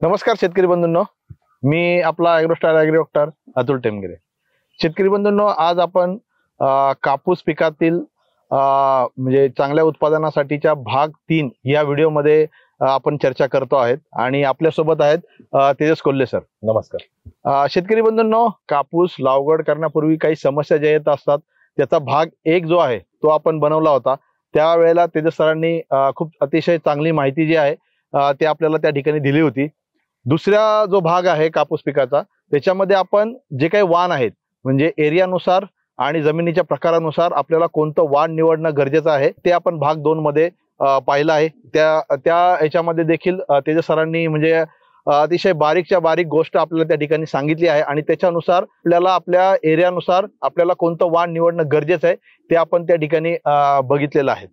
नमस्कार शेतकरी बंधूंनो, मी आपला ॲग्रोस्टार ॲग्री डॉक्टर अतुल टेमगिरे. शेतकरी बंधूंनो, आज आपण कापूस पिकातील म्हणजे चांगल्या उत्पादनासाठीच्या भाग 3 या व्हिडिओमध्ये आपण चर्चा करतो आहेत आणि आपल्यासोबत आहेत तेजस कोल्हे सर. नमस्कार. शेतकरी बंधूंनो, कापूस लागवड करण्यापूर्वी काही समस्या ज्या येत असतात त्याचा भाग 1 जो आहे तो आपण बनवला होता. त्यावेळेला तेजस सरांनी खूप अतिशय चांगली माहिती जी आहे ते आपल्याला त्या ठिकाणी दिली होती. दुसरा जो भाग आहे कापूस पिकाचा, त्याच्यामध्ये आपण जे काही वाण आहेत म्हणजे एरियानुसार आणि जमिनीच्या प्रकारानुसार आपल्याला कोणतं वाण निवडणं गरजेचं आहे ते आपण भाग 2 मध्ये पाहिलं आहे. त्या याच्यामध्ये देखील तेजस सरांनी म्हणजे अतिशय बारीकच्या बारीक गोष्ट आपल्याला त्या ठिकाणी सांगितली आहे आणि त्याच्यानुसार आपल्याला आपल्या एरियानुसार आपल्याला कोणतं वाण निवडणं गरजेचं आहे ते आपण त्या ठिकाणी बघितलेलं आहे.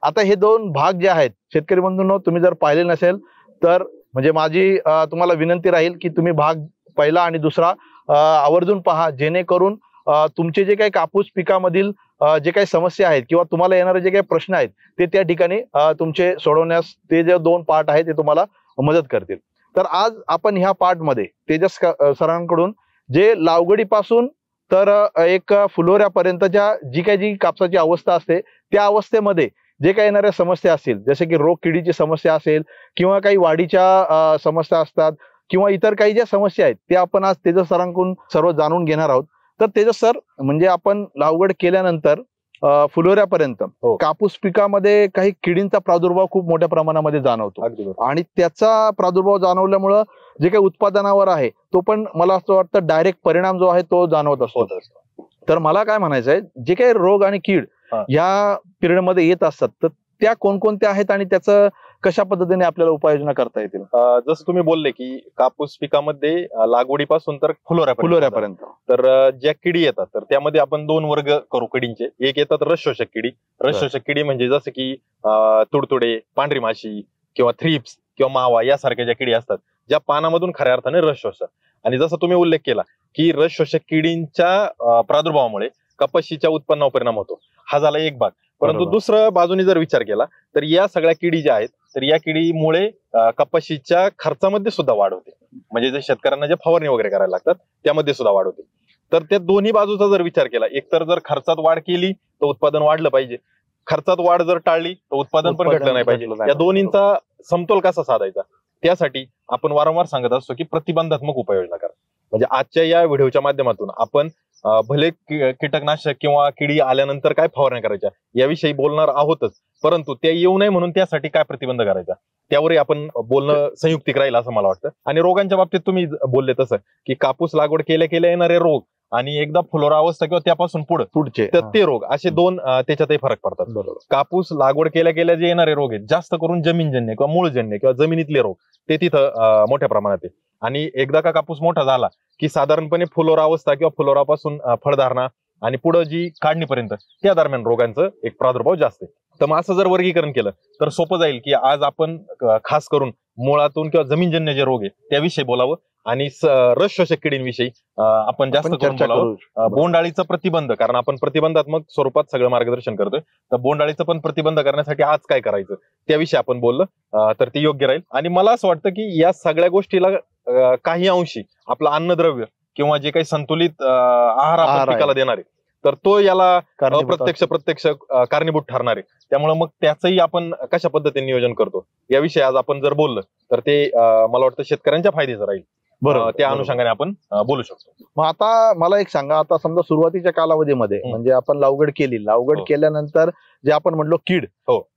आता हे 2 भाग जे आहेत शेतकरी बंधूंनो, तुम्ही जर पाहिले नसेल तर म्हणजे माझी तुम्हाला विनंती राहील की तुम्ही भाग पहिला आणि दुसरा आवर्जून पहा, जेणेकरून तुमचे जे काही कापूस पिकामधील जे काही समस्या आहेत किंवा तुम्हाला येणारे जे काही प्रश्न आहेत ते त्या ठिकाणी तुमचे सोडवण्यास ते जे 2 पार्ट आहेत ते तुम्हाला मदत करतील. तर आज आपण ह्या पार्ट मध्ये तेजस सरांकडून जे लागवडीपासून तर एक फुलोऱ्यापर्यंतच्या जी कापसाची अवस्था असते त्या अवस्थेमध्ये जे काही येणाऱ्या समस्या असतील, जसे की रोग किडीची समस्या असेल किंवा काही वाढीच्या समस्या असतात किंवा इतर काही ज्या समस्या आहेत त्या आपण आज तेजस सरांकडून सर्व जाणून घेणार आहोत. तर तेजस सर, म्हणजे आपण लागवड केल्यानंतर फुलोऱ्यापर्यंत कापूस पिकामध्ये काही किडींचा प्रादुर्भाव खूप मोठ्या प्रमाणामध्ये जाणवतो आणि त्याचा प्रादुर्भाव जाणवल्यामुळं जे काही उत्पादनावर आहे तो पण मला असं वाटतं डायरेक्ट परिणाम जो आहे तो जाणवत असतो. तर मला काय म्हणायचं आहे, जे काही रोग आणि कीड या पिरियड मध्ये येत असतात तर त्या कोणकोणत्या आहेत आणि त्याचं कशा पद्धतीने आपल्याला उपाययोजना करता येतील? जसं तुम्ही बोलले की कापूस पिकामध्ये लागवडीपासून तर फुलोऱ्यापर्यंत तर ज्या किडी येतात तर त्यामध्ये आपण 2 वर्ग करू किडींचे. एक येतात रस शोषक किडी. रस शोषक किडी म्हणजे जसं की तुडतुडे, पांढरी माशी किंवा थ्रिप्स किंवा मावा यासारख्या ज्या किडी असतात ज्या पानामधून खऱ्या अर्थाने रस शोषतात. आणि जसं तुम्ही उल्लेख केला की रस शोषक किडींच्या प्रादुर्भावामुळे कपाशीच्या उत्पन्नावर परिणाम होतो. हा झाला एक भाग. परंतु दुसऱ्या बाजूने जर विचार केला तर या सगळ्या किडी ज्या आहेत तर या किडीमुळे कपाशीच्या खर्चामध्ये सुद्धा वाढ होते. म्हणजे जे शेतकऱ्यांना जे फवारणी वगैरे करायला लागतात त्यामध्ये सुद्धा वाढ होते. तर त्या दोन्ही बाजूचा जर विचार केला, एकतर जर खर्चात वाढ केली तर उत्पादन वाढलं पाहिजे, खर्चात वाढ जर टाळली तर उत्पादन पण घटलं नाही पाहिजे. या दोन्हींचा समतोल कसा साधायचा, त्यासाठी आपण वारंवार सांगत असतो की प्रतिबंधात्मक उपाययोजना करा. म्हणजे आजच्या या व्हिडिओच्या माध्यमातून आपण भले कीटकनाशक किंवा किडी आल्यानंतर काय फवारण्या करायच्या याविषयी बोलणार आहोतच, परंतु त्या येऊ नये म्हणून त्यासाठी काय प्रतिबंध करायचा त्यावरही आपण बोलणं संयुक्तिक राहील असं मला वाटतं. आणि रोगांच्या बाबतीत तुम्ही बोलले तसं की कापूस लागवड केल्या केल्या येणारे रोग आणि एकदा फुलोरा अवस्था किंवा त्यापासून पुढचे तर ते रोग असे 2 त्याच्यातही फरक पडतात. कापूस लागवड केल्या केल्या जे येणारे रोग आहेत जास्त करून जमीनजन्य किंवा मूळजन्य किंवा जमिनीतले रोग ते तिथं मोठ्या प्रमाणात आहे. आणि एकदा का कापूस मोठा झाला की साधारणपणे फुलोरा अवस्था किंवा फुलोरापासून फळधारणा आणि पुढे जी काढणीपर्यंत त्या दरम्यान रोगांचं एक प्रादुर्भाव जास्त आहे. तर मग असं जर वर्गीकरण केलं तर सोपं जाईल की आज आपण खास करून मुळातून किंवा जमीनजन्य जे रोग आहे त्याविषयी बोलावं आणि रस शोषक किडींविषयी आपण जास्त करून बोलावं. बोंडअळीचा प्रतिबंध, कारण आपण प्रतिबंधात्मक स्वरूपात सगळं मार्गदर्शन करतोय, तर बोंडअळीचं पण प्रतिबंध करण्यासाठी आज काय करायचं त्याविषयी आपण बोललं तर ते योग्य राहील. आणि मला असं वाटतं की या सगळ्या गोष्टीला काही अंशी आपलं अन्नद्रव्य किंवा जे काही संतुलित आहार आपण पिकाला देणार आहे तर तो याला प्रत्यक्ष कारणीभूत ठरणार आहे. त्यामुळे मग त्याचंही आपण कशा पद्धतीने नियोजन करतो याविषयी आज आपण जर बोललं तर ते मला वाटतं शेतकऱ्यांच्या फायद्याचं राहील. बरोबर, त्या अनुषंगाने आपण बोलू शकतो. मग आता मला एक सांगा, आता समजा सुरुवातीच्या कालावधीमध्ये म्हणजे आपण लागवड केल्यानंतर जे आपण म्हणलो कीड,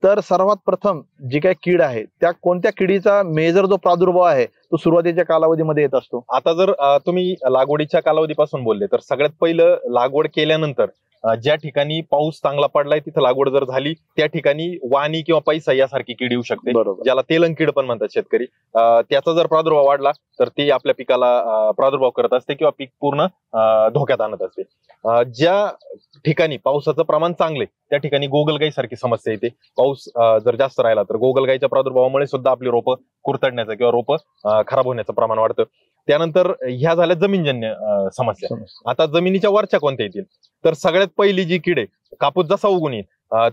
तर सर्वात प्रथम जी काही कीड आहे त्या कोणत्या किडीचा मेजर जो प्रादुर्भाव आहे तो सुरुवातीच्या कालावधीमध्ये येत असतो? आता जर तुम्ही लागवडीच्या कालावधीपासून बोलले तर सगळ्यात पहिलं लागवड केल्यानंतर ज्या ठिकाणी पाऊस चांगला पडलाय तिथं लागवड जर झाली त्या ठिकाणी वाणी किंवा पैसा यासारखी कीड येऊ शकते, ज्याला तेलंग कीड पण म्हणतात शेतकरी. त्याचा जर प्रादुर्भाव वाढला तर ती आपल्या पिकाला प्रादुर्भाव करत असते किंवा पीक पूर्ण धोक्यात आणत असते. ज्या ठिकाणी पावसाचं प्रमाण चांगले त्या ठिकाणी गोगलगाई सारखी समस्या येते. पाऊस जर जास्त राहिला तर गोगलगाईच्या प्रादुर्भावामुळे सुद्धा आपली रोपं कुरतडण्याचं किंवा रोपं खराब होण्याचं प्रमाण वाढतं. त्यानंतर ह्या झाल्या जमीनजन्य समस्या. आता जमिनीच्या वरच्या कोणत्या येतील तर सगळ्यात पहिली जी कीड आहे, कापूस जसा उगून येईल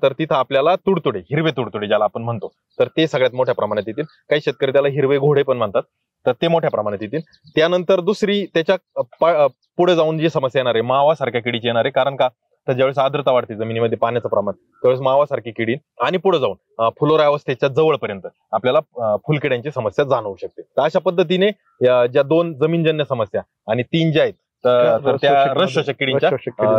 तर तिथं आपल्याला तुडतुडे, हिरवे तुडतुडे ज्याला आपण म्हणतो, तर ते सगळ्यात मोठ्या प्रमाणात येतील. काही शेतकरी त्याला हिरवे घोडे पण म्हणतात. तर ते मोठ्या प्रमाणात येतील. त्यानंतर दुसरी त्याच्या पुढे जाऊन जी समस्या येणार आहे मावा सारख्या किडीची येणार आहे. कारण का तर ज्यावेळेस आर्द्रता वाढते जमिनीमध्ये पाण्याचं प्रमाण त्यावेळेस मावासारखी किडी आणि पुढे जाऊन फुलोरा अवस्थेच्या जवळपर्यंत आपल्याला फुलकिड्यांची समस्या जाणवू शकते. तर अशा पद्धतीने ज्या 2 जमीनजन्य समस्या आणि 3 ज्या आहेत तर त्या रसशोषक किडींच्या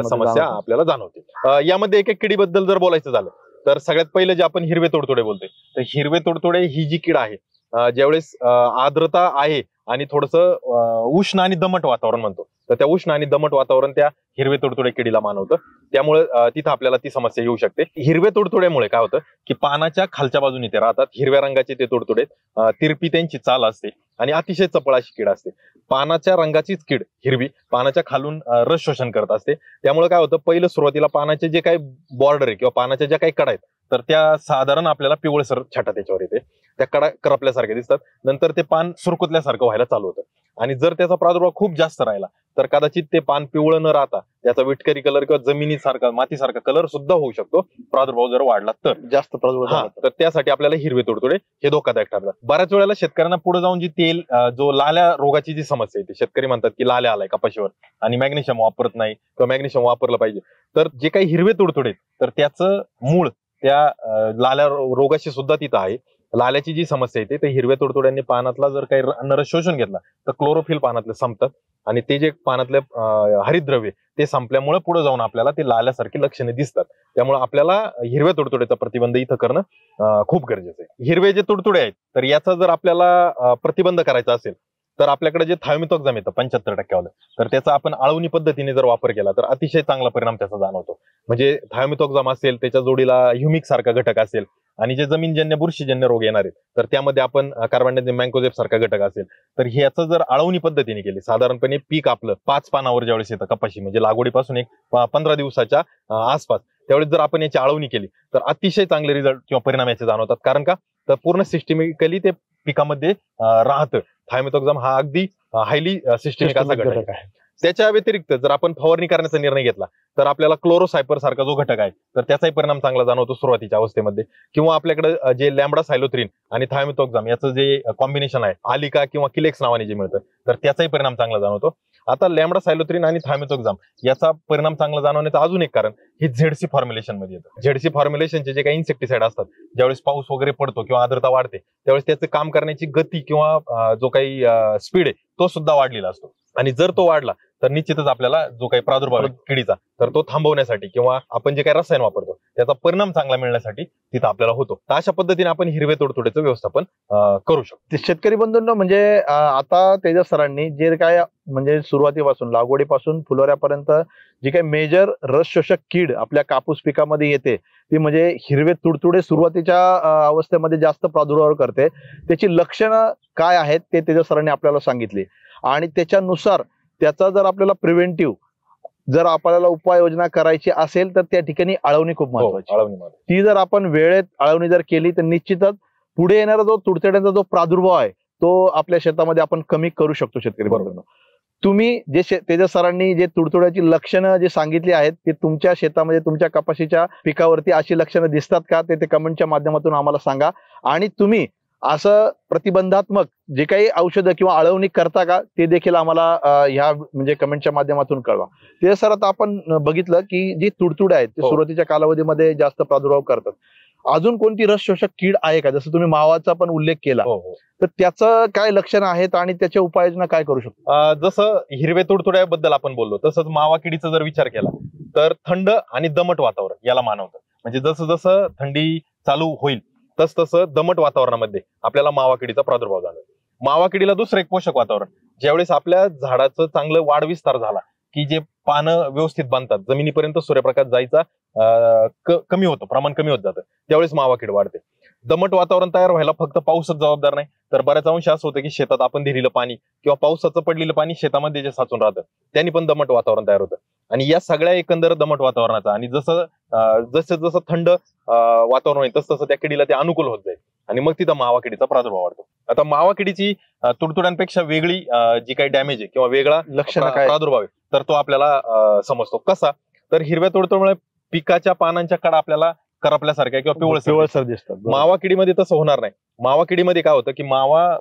समस्या आपल्याला जाणवतील. यामध्ये एक किडीबद्दल जर बोलायचं झालं तर सगळ्यात पहिले जे आपण हिरवे तुडतुडे बोलतोय तर हिरवे तुडतुडे ही जी कीड आहे ज्यावेळेस आर्द्रता आहे आणि थोडंसं उष्ण आणि दमट वातावरण म्हणतो तर त्या उष्ण आणि दमट वातावरण त्या हिरवे तुडतुडे किडीला मानवतं. त्यामुळे तिथं आपल्याला ती समस्या येऊ शकते. हिरवे तुडतुड्यामुळे काय होतं की पानाच्या खालच्या बाजूने ते राहतात. हिरव्या रंगाचे ते तुडतुडे तिरपी त्यांची चाल असते आणि अतिशय चपळ अशी कीड असते. पानाच्या रंगाचीच कीड हिरवी पानाच्या खालून रस शोषण करत असते. त्यामुळे काय होतं पहिलं सुरुवातीला पानाचे जे काही बॉर्डर आहे किंवा पानाच्या ज्या काही कडा आहेत तर त्या साधारण आपल्याला पिवळसर छटा त्याच्यावर येते. त्या कडा करपल्यासारखे दिसतात. नंतर ते पान सुरकुतल्यासारखं व्हायला चालू होतं आणि जर त्याचा प्रादुर्भाव खूप जास्त राहिला तर कदाचित ते पान पिवळं न राहता त्याचा विटकरी कलर किंवा जमिनीसारखा मातीसारखा कलर सुद्धा होऊ शकतो प्रादुर्भाव जर वाढला तर. जास्त प्रादुर्भाव तर त्यासाठी आपल्याला हिरवे तुडतुडे हे धोकादायक ठरतात. बऱ्याच वेळेला शेतकऱ्यांना पुढे जाऊन जी तेल जो लाल्या रोगाची जी समस्या आहे शेतकरी म्हणतात की लाल्या आलाय कपाशीवर आणि मॅग्नेशियम वापरत नाही किंवा मॅग्नेशियम वापरलं पाहिजे. तर जे काही हिरवे तुडतुडे तर त्याचं मूळ त्या लाल्या रोगाशी सुद्धा तिथं आहे. लाल्याची जी समस्या येते ते हिरव्या तुडतुड्यांनी पानातला जर काही रस शोषून घेतला तर क्लोरोफिल पानातले संपतात आणि ते जे पानातले हरितद्रव्य ते संपल्यामुळे पुढे जाऊन आपल्याला ते लाल्यासारखी लक्षणे दिसतात. त्यामुळे आपल्याला हिरव्या तुडतुड्याचा प्रतिबंध इथं करणं खूप गरजेचं आहे. हिरवे जे तुडतुडे आहेत तर याचा जर आपल्याला प्रतिबंध करायचा असेल तर आपल्याकडे जे थायोमिथॉक्झाम येतं 75% तर त्याचा आपण आळवणी पद्धतीने जर वापर केला तर अतिशय चांगला परिणाम त्याचा जाणवतो. म्हणजे थायोमिथॉक्झाम असेल त्याच्या जोडीला ह्युमिक सारखा घटक असेल आणि जे जमीनजन्य बुरशीजन्य रोग येणार आहेत तर त्यामध्ये आपण कार्बनडायझिम मँकोझेब सारखा घटक असेल तर ह्याचं जर आळवणी पद्धतीने केली साधारणपणे पीक आपलं 5 पानावर ज्यावेळेस येतं कपाशी म्हणजे लागवडीपासून एक 15 दिवसाच्या आसपास त्यावेळेस जर आपण याची आळवणी केली तर अतिशय चांगले रिझल्ट किंवा परिणाम याचे जाणवतात. कारण का तर पूर्ण सिस्टमिकली ते पिकामध्ये राहतं. थायोमिथॉक्झाम हा अगदी हायली सिस्टमिक असा घटक आहे. त्याच्या व्यतिरिक्त जर आपण फवारणी करण्याचा निर्णय घेतला तर आपल्याला क्लोरोसायपर सारखा जो घटक आहे तर त्याचाही परिणाम चांगला जाणवतो सुरुवातीच्या अवस्थेमध्ये. किंवा आपल्याकडे जे लॅम्बडा सायलोथ्रिन आणि थायोमिथॉक्झाम याचं जे कॉम्बिनेशन आहे आलिका किंवा किलेक्स नावाने जे मिळतं तर त्याचाही परिणाम चांगला जाणवतो. आता लॅम्बडा सायलोथ्रिन आणि थायोमिथॉक्झाम याचा परिणाम चांगला जाणवण्याचं अजून एक कारण हे झेडसी फॉर्म्युलेशन मध्ये येतं. झेडसी फॉर्म्युलेशनचे जे काही इन्सेक्टिसाइड असतात ज्यावेळेस पाऊस वगैरे पडतो किंवा आर्द्रता वाढते त्यावेळेस त्याचं काम करण्याची गती किंवा जो काही स्पीड आहे तो सुद्धा वाढलेला असतो आणि जर तो वाढला तर निश्चितच आपल्याला जो काही प्रादुर्भाव आहे किडीचा तर तो थांबवण्यासाठी किंवा आपण जे काही रसायन वापरतो त्याचा परिणाम चांगला मिळण्यासाठी तिथं आपल्याला होतो. तर अशा पद्धतीने आपण हिरवे तुडतुड्याचं व्यवस्थापन करू शकतो. शेतकरी बंधूंनो म्हणजे आता तेजस सरांनी जे काय म्हणजे सुरुवातीपासून लागवडीपासून फुलोऱ्यापर्यंत जी काही मेजर रस शोषक कीड आपल्या कापूस पिकामध्ये येते ती म्हणजे हिरवे तुडतुडे सुरुवातीच्या अवस्थेमध्ये जास्त प्रादुर्भाव करते. त्याची लक्षणं काय आहेत ते तेजस सरांनी आपल्याला सांगितली आणि त्याच्यानुसार त्याचा जर आपल्याला प्रिव्हेंटिव्ह जर आपल्याला उपाययोजना करायची असेल तर त्या ठिकाणी आळवणी खूप महत्वाची. ती जर आपण वेळेत आळवणी जर केली तर निश्चितच पुढे येणारा जो तुडतुड्यांचा जो प्रादुर्भाव आहे तो आपल्या शेतामध्ये आपण कमी करू शकतो. शेतकरी बरोबर तुम्ही जे तेजस सरांनी जे तुडतुड्याची लक्षणं जे सांगितली आहेत ते तुमच्या शेतामध्ये तुमच्या कपाशीच्या पिकावरती अशी लक्षणं दिसतात का ते कमेंटच्या माध्यमातून आम्हाला सांगा. आणि तुम्ही असं प्रतिबंधात्मक जे काही औषधं किंवा आळवणी करता का ते देखील आम्हाला ह्या म्हणजे कमेंटच्या माध्यमातून कळवा. ते सर आता आपण बघितलं की जी तुडतुडे आहेत ते सुरुवातीच्या कालावधीमध्ये जास्त प्रादुर्भाव करतात. अजून कोणती रस शोषक कीड आहे का जसं तुम्ही मावाचा पण उल्लेख केला तर त्याचं काय लक्षण आहेत आणि त्याच्या उपाययोजना काय करू शकतो? जसं हिरवे तुडतुड्याबद्दल आपण बोललो तसंच मावा किडीचा जर विचार केला तर थंड आणि दमट वातावरण याला मानवतं. म्हणजे जसं जसं थंडी चालू होईल तसं दमट वातावरणामध्ये आपल्याला मावा किडीचा प्रादुर्भाव जाणवेल. मावा किडीला दुसरं एक पोषक वातावरण ज्यावेळेस आपल्या झाडाचं चांगलं वाढ विस्तार झाला की जे पानं व्यवस्थित बांधतात जमिनीपर्यंत सूर्यप्रकाश जायचा कमी होतो प्रमाण कमी होत जातं त्यावेळेस मावा कीड वाढते. दमट वातावरण तयार व्हायला फक्त पाऊसच जबाबदार नाही तर बऱ्याच अंश असं होतं की शेतात आपण दिलेलं पाणी किंवा पावसाचं पडलेलं पाणी शेतामध्ये जे साचून राहतं त्यांनी पण दमट वातावरण तयार होतं. आणि या सगळ्या एकंदर दमट वातावरणाचा आणि जसं थंड वातावरण होईल तसं त्या किडीला ते अनुकूल होत जाईल आणि मग तिथं मावा किडीचा प्रादुर्भाव वाढतो. आता मावा किडीची तुडतुड्यांपेक्षा वेगळी जी काही डॅमेज आहे किंवा वेगळा लक्षण प्रादुर्भाव आहे तर तो आपल्याला समजतो. कसा तर हिरव्या तुडतुड्यामुळे पिकाच्या पानांच्या कडा आपल्याला करपल्यासारख्या किंवा पिवळसर दिसतात. मावा किडीमध्ये तसं होणार नाही. मावा किडीमध्ये काय होतं की मावा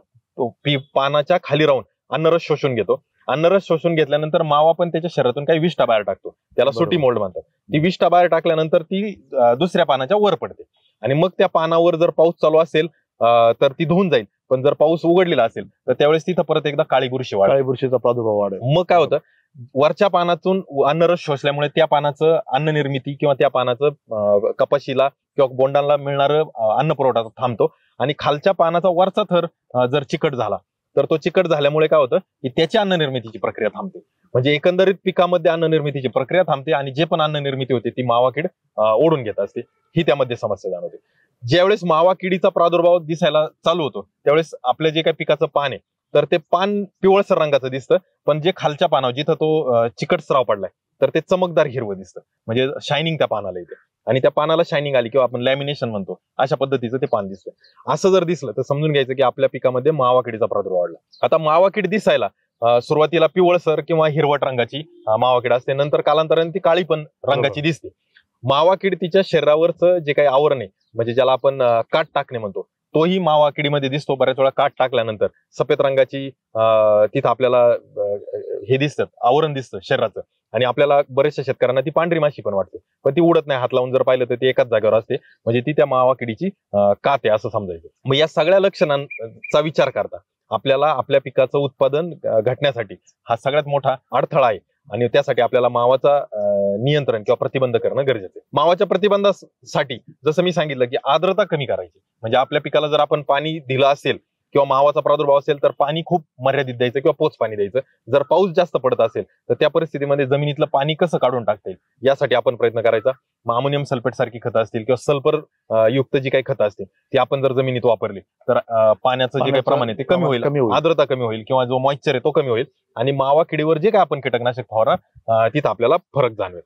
पानाच्या खाली राहून अन्नरस शोषून घेतो. अन्नरस शोषून घेतल्यानंतर मावा पण त्याच्या शरीरातून काही विष्ठा बाहेर टाकतो, त्याला सुटी मोल्ड म्हणतात. ती विष्ठा बाहेर टाकल्यानंतर ती दुसऱ्या पानाच्या वर पडते आणि मग त्या पानावर जर पाऊस चालू असेल तर ती धुवून जाईल. पण जर पाऊस उघडलेला असेल तर त्यावेळेस तिथं परत एकदा काळी बुरशीचा प्रादुर्भाव वाढेल. मग काय होतं, वरच्या पानातून अन्नरस शोषल्यामुळे त्या पानाचं अन्न निर्मिती किंवा त्या पानाचं कपाशीला किंवा बोंडांना मिळणारं अन्न पुरवठा थांबतो आणि खालच्या पानाचा वरचा थर जर चिकट झाला तर तो चिकट झाल्यामुळे काय होतं की त्याची अन्न निर्मितीची प्रक्रिया थांबते. म्हणजे एकंदरीत पिकामध्ये अन्न निर्मितीची प्रक्रिया थांबते आणि जे पण अन्न निर्मिती होते ती मावा कीड ओढून घेत असते. ही त्यामध्ये समस्या जाणवते. ज्यावेळेस मावा किडीचा प्रादुर्भाव दिसायला चालू होतो त्यावेळेस आपलं जे काही पिकाचं पान आहे तर ते पान पिवळसर रंगाचं दिसतं, पण जे खालच्या पानावर जिथं तो चिकट स्राव पडलाय तर ते चमकदार हिरवं दिसतं. म्हणजे शायनिंग त्या पानाला येते आणि त्या पानाला शायनिंग आली किंवा आपण लॅमिनेशन म्हणतो अशा पद्धतीचं ते पान दिसतं. असं जर दिसलं तर समजून घ्यायचं की आपल्या पिकामध्ये मावा किडीचा प्रादुर्भाव वाढला. आता मावा किड दिसायला सुरुवातीला पिवळसर किंवा हिरवट रंगाची मावा किड असते, नंतर कालांतराने ती काळी पण रंगाची दिसते. मावा किड तिच्या शरीरावरचं जे काही आवरण आहे म्हणजे ज्याला आपण काट टाकणे म्हणतो तोही मावा किडीमध्ये दिसतो. बऱ्याच वेळा काट टाकल्यानंतर सफेद रंगाची तिथं आपल्याला हे दिसतं, आवरण दिसतं शरीराचं आणि आपल्याला बऱ्याचशा शेतकऱ्यांना ती पांढरी माशी पण वाटते, पण ती उडत नाही. हात लावून जर पाहिलं तर ती एकाच जागेवर असते, म्हणजे ती त्या मावा किडीची कात आहे असं समजायचं. मग या सगळ्या लक्षणांचा विचार करता आपल्याला आपल्या पिकाचं उत्पादन घटण्यासाठी हा सगळ्यात मोठा अडथळा आहे आणि त्यासाठी आपल्याला मावाचा नियंत्रण किंवा प्रतिबंध करणं गरजेचं आहे. मावाच्या प्रतिबंधासाठी जसं मी सांगितलं की आर्द्रता कमी करायची. म्हणजे आपल्या पिकाला जर आपण पाणी दिलं असेल किंवा मावाचा प्रादुर्भाव असेल तर पाणी खूप मर्यादित द्यायचं किंवा पोच पाणी द्यायचं. जर पाऊस जास्त पडत असेल तर त्या परिस्थितीमध्ये जमिनीतलं पाणी कसं काढून टाकता येईल यासाठी आपण प्रयत्न करायचा. अमोनियम सल्फेट सारखी खतं असतील किंवा सल्फर युक्त जी काही खतं असतील ती आपण जर जमिनीत वापरली तर पाण्याचं जे काही प्रमाण आहे ते कमी होईल, आर्द्रता कमी होईल किंवा जो मॉइश्चर आहे तो कमी होईल आणि मावा किडीवर जे काय आपण कीटकनाशक फवारा तिथं आपल्याला फरक जाणवेल.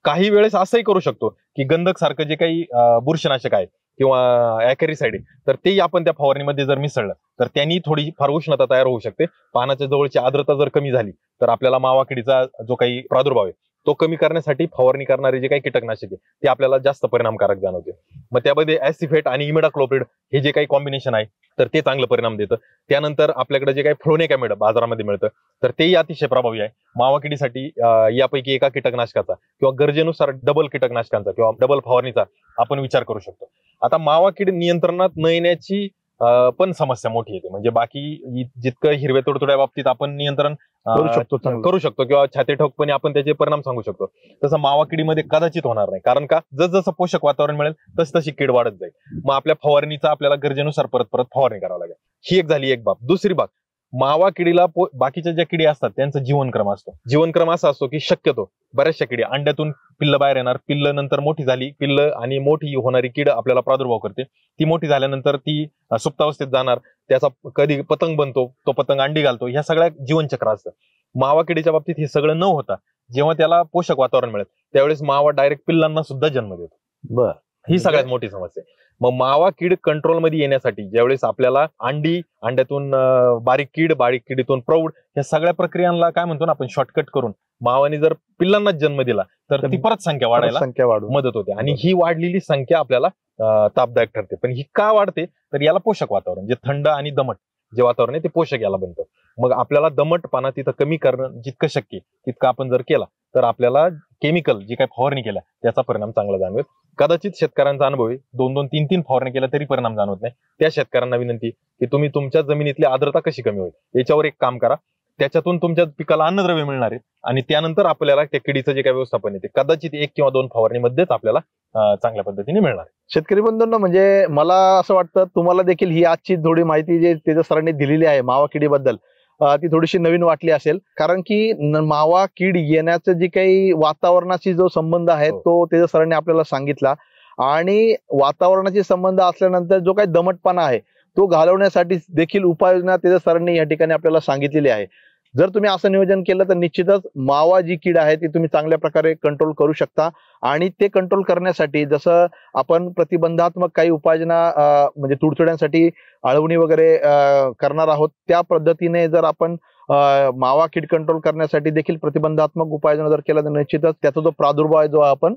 काही वेळेस असंही करू शकतो की गंधक सारखं जे काही बुरशीनाशक आहे किंवा ॲकेरिसाइड आहे तर तेही आपण त्या फवारणीमध्ये जर मिसळलं तर त्यांनी थोडी फार उष्णता तयार होऊ शकते. पानाच्या जवळची आर्द्रता जर कमी झाली तर आपल्याला मावा किडीचा जो काही प्रादुर्भाव आहे तो कमी करण्यासाठी फवारणी करणारे जे काही कीटकनाशक आहे ते आपल्याला जास्त परिणामकारक जाणवते. मग त्यामध्ये ऍसिफेट आणि इमिडाक्लोप्रिड हे जे काही कॉम्बिनेशन आहे तर ते चांगलं परिणाम देतं. त्यानंतर आपल्याकडे जे काही फ्लोनेकॅमिड बाजारामध्ये मिळतं तर तेही अतिशय प्रभावी आहे. मावा किडीसाठी यापैकी एका कीटकनाशकाचा किंवा गरजेनुसार डबल कीटकनाशकांचा किंवा डबल फवारणीचा आपण विचार करू शकतो. आता मावा कीड नियंत्रणात न येण्याची पण समस्या मोठी येते. म्हणजे बाकी जितकं हिरव्या तुडतुड्या बाबतीत आपण नियंत्रण करू शकतो किंवा छाती ठोकपणे आपण त्याचे परिणाम सांगू शकतो तसं मावा किडीमध्ये कदाचित होणार नाही. कारण का, जसं पोषक वातावरण मिळेल तशी कीड वाढत जाईल. मग आपल्या फवारणीचा आपल्याला गरजेनुसार परत फवारणी करावं लागेल. ही एक झाली एक बाब. दुसरी बाब, मावा किडीला बाकीच्या ज्या किडी असतात त्यांचा जीवनक्रम असतो. जीवनक्रम असा असतो की शक्यतो बऱ्याचशा किडी अंड्यातून पिल्ल बाहेर येणार, पिल्ल नंतर मोठी झाली, पिल्ल आणि मोठी होणारी कीड आपल्याला प्रादुर्भाव करते. ती मोठी झाल्यानंतर ती सुप्तावस्थेत जाणार, त्याचा कधी पतंग बनतो, तो पतंग अंडी घालतो, ह्या सगळ्या जीवनचक्र असतं. मावा किडीच्या बाबतीत हे सगळं न होता जेव्हा त्याला पोषक वातावरण मिळेल त्यावेळेस मावा डायरेक्ट पिल्लांना सुद्धा जन्म देतो. बर, ही सगळ्यात मोठी समस्या आहे. मग मावा कीड कंट्रोलमध्ये येण्यासाठी ज्यावेळेस आपल्याला अंड्यातून बारीक किडीतून प्रौढ या सगळ्या प्रक्रियांना काय म्हणतो ना आपण शॉर्टकट करून मावाने जर पिल्लांनाच जन्म दिला तर ती परत संख्या वाढायला मदत होते आणि ही वाढलेली संख्या आपल्याला तापदायक ठरते. पण ही का वाढते तर याला पोषक वातावरण, जे थंड आणि दमट जे वातावरण आहे ते पोषक याला बनतं. मग आपल्याला दमटपणा तिथं कमी करणं जितकं शक्य तितकं आपण जर केला तर आपल्याला केमिकल जी काही फवारणी केल्या त्याचा परिणाम चांगला जाणवेल. कदाचित शेतकऱ्यांचा अनुभव आहे 2-2, 3-3 फवारणी केल्या तरी परिणाम जाणवत नाही. त्या शेतकऱ्यांना विनंती की तुम्ही तुमच्या जमिनीतली आर्द्रता कशी कमी होईल याच्यावर एक काम करा. त्याच्यातून तुमच्या पिकाला अन्नद्रव्य मिळणार आहे आणि त्यानंतर आपल्याला त्या किडीचं जे काही व्यवस्थापन आहे ते कदाचित 1 किंवा 2 फवारणीमध्येच आपल्याला चांगल्या पद्धतीने मिळणार आहे. शेतकरी बंधूंना म्हणजे मला असं वाटतं तुम्हाला देखील ही आजची थोडी माहिती जे तेजस सरांनी दिलेली आहे मावा किडीबद्दल ती थोडीशी नवीन वाटली असेल. कारण की मावा कीड येण्याचं जे काही वातावरणाशी जो संबंध आहे तो तेजस सरांनी आपल्याला सांगितला आणि वातावरणाशी संबंध असल्यानंतर जो काही दमटपणा आहे तो घालवण्यासाठी देखील उपाययोजना तेजस सरांनी या ठिकाणी आपल्याला सांगितलेली आहे. जर तुम्ही असं नियोजन केलं तर निश्चितच मावा जी कीड आहे ती तुम्ही चांगल्या प्रकारे कंट्रोल करू शकता आणि ते कंट्रोल करण्यासाठी जसं आपण प्रतिबंधात्मक काही उपाययोजना म्हणजे तुडतुड्यांसाठी आळवणी वगैरे करणार आहोत त्या पद्धतीने जर आपण मावा कीड कंट्रोल करण्यासाठी देखील प्रतिबंधात्मक उपाययोजना जर केला तर निश्चितच त्याचा जो प्रादुर्भाव आहे जो आपण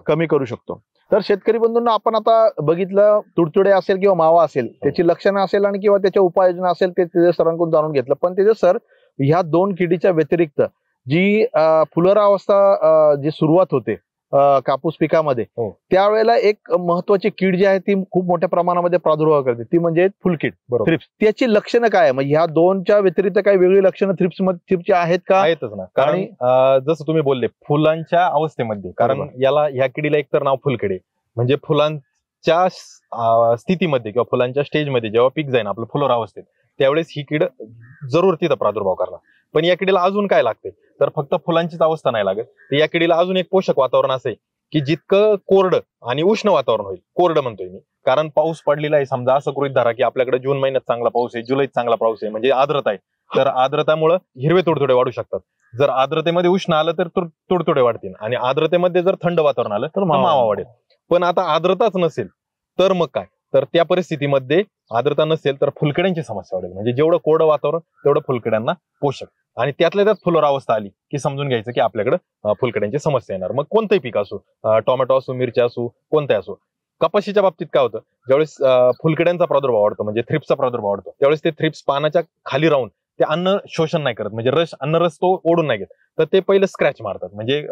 कमी करू शकतो. तर शेतकरी बंधूंना आपण आता बघितलं, तुडतुडे असेल किंवा मावा असेल त्याची लक्षणं असेल आणि किंवा त्याच्या उपाययोजना असेल ते तेजस सरांकडून जाणून घेतलं. पण तेजस सर, ह्या 2 किडीच्या व्यतिरिक्त जी फुलोरावस्था जी सुरुवात होते कापूस पिकामध्ये, त्यावेळेला एक महत्वाची कीड जी आहे ती खूप मोठ्या प्रमाणामध्ये प्रादुर्भाव करते, ती म्हणजे फुलकीड, थ्रिप्स. त्याची लक्षणं काय आहे? म्हणजे ह्या 2च्या व्यतिरिक्त काही वेगळी लक्षणं थ्रिप्सची आहेत का? आहेतच ना, कारण जसं तुम्ही बोलले फुलांच्या अवस्थेमध्ये, कारण याला ह्या किडीला एकतर नाव फुलकिडे, म्हणजे फुलांच्या स्थितीमध्ये किंवा फुलांच्या स्टेजमध्ये जेव्हा पीक जाईल आपलं फुलोरा अवस्थेत, त्यावेळेस ही कीड जरूर तिथं प्रादुर्भाव करणार. पण या किडीला अजून काय लागते, तर फक्त फुलांचीच अवस्था नाही लागत, तर या किडीला अजून एक पोषक वातावरण असे की जितकं कोरडं आणि उष्ण वातावरण होईल, कोरडं म्हणतोय मी कारण पाऊस पडलेला आहे, समजा असं गृहीत धरा की आपल्याकडे जून महिन्यात चांगला पाऊस आहे, जुलैत चांगला पाऊस आहे, म्हणजे आर्द्रता आहे, तर आर्द्रतामुळे हिरवे तुडतुडे वाढू शकतात. जर आर्द्रतेमध्ये उष्ण आलं तर तुडतुडे वाढतील, आणि आर्द्रतेमध्ये जर थंड वातावरण आलं तर मावा वाढेल. पण आता आर्द्रताच नसेल तर मग काय, तर त्या परिस्थितीमध्ये आर्द्रता नसेल तर फुलकिड्यांची समस्या वाढेल. म्हणजे जेवढं कोरडं वातावरण तेवढं फुलकिड्यांना पोषक, आणि त्यातल्या त्यात फुलोरा अवस्था आली की समजून घ्यायचं की आपल्याकडे फुलकिड्यांची समस्या येणार. मग कोणतंही पीक असो, टोमॅटो असो, मिरच्या असो, कोणत्या असो. कपाशीच्या बाबतीत काय होतं, ज्यावेळेस फुलकिड्यांचा प्रादुर्भाव वाढतो, म्हणजे थ्रिप्सचा प्रादुर्भाव वाढतो, त्यावेळेस ते थ्रिप्स पानाच्या खाली राहून ते अन्न शोषण नाही करत, म्हणजे अन्नरस तो ओढून नाही घेत, तर ते पहिलं स्क्रॅच मारतात, म्हणजे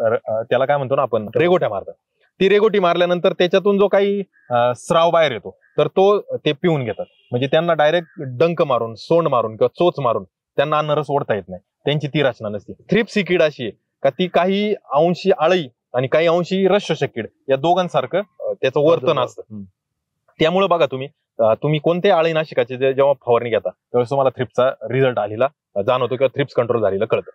त्याला काय म्हणतो ना आपण, रेगोट्या मारतात. ती रेगोटी मारल्यानंतर त्याच्यातून जो काही स्राव बाहेर येतो तर तो ते पिऊन घेतात. म्हणजे त्यांना डायरेक्ट डंक मारून, सोंड मारून किंवा चोच मारून त्यांना अन्नरस ओढता येत नाही, त्यांची ती रचना नसते. थ्रिप्स ही कीड अशी आहे का ती काही अंशी आळी आणि काही अंशी रस शोषक कीड या दोघांसारखं त्याचं वर्तन असतं. त्यामुळे बघा तुम्ही कोणत्याही आळीनाशकाची जेव्हा फवारणी घेता त्यावेळेस तुम्हाला थ्रिप्सचा रिझल्ट आलेला जाणवतो किंवा थ्रिप्स कंट्रोल झालेलं कळतं.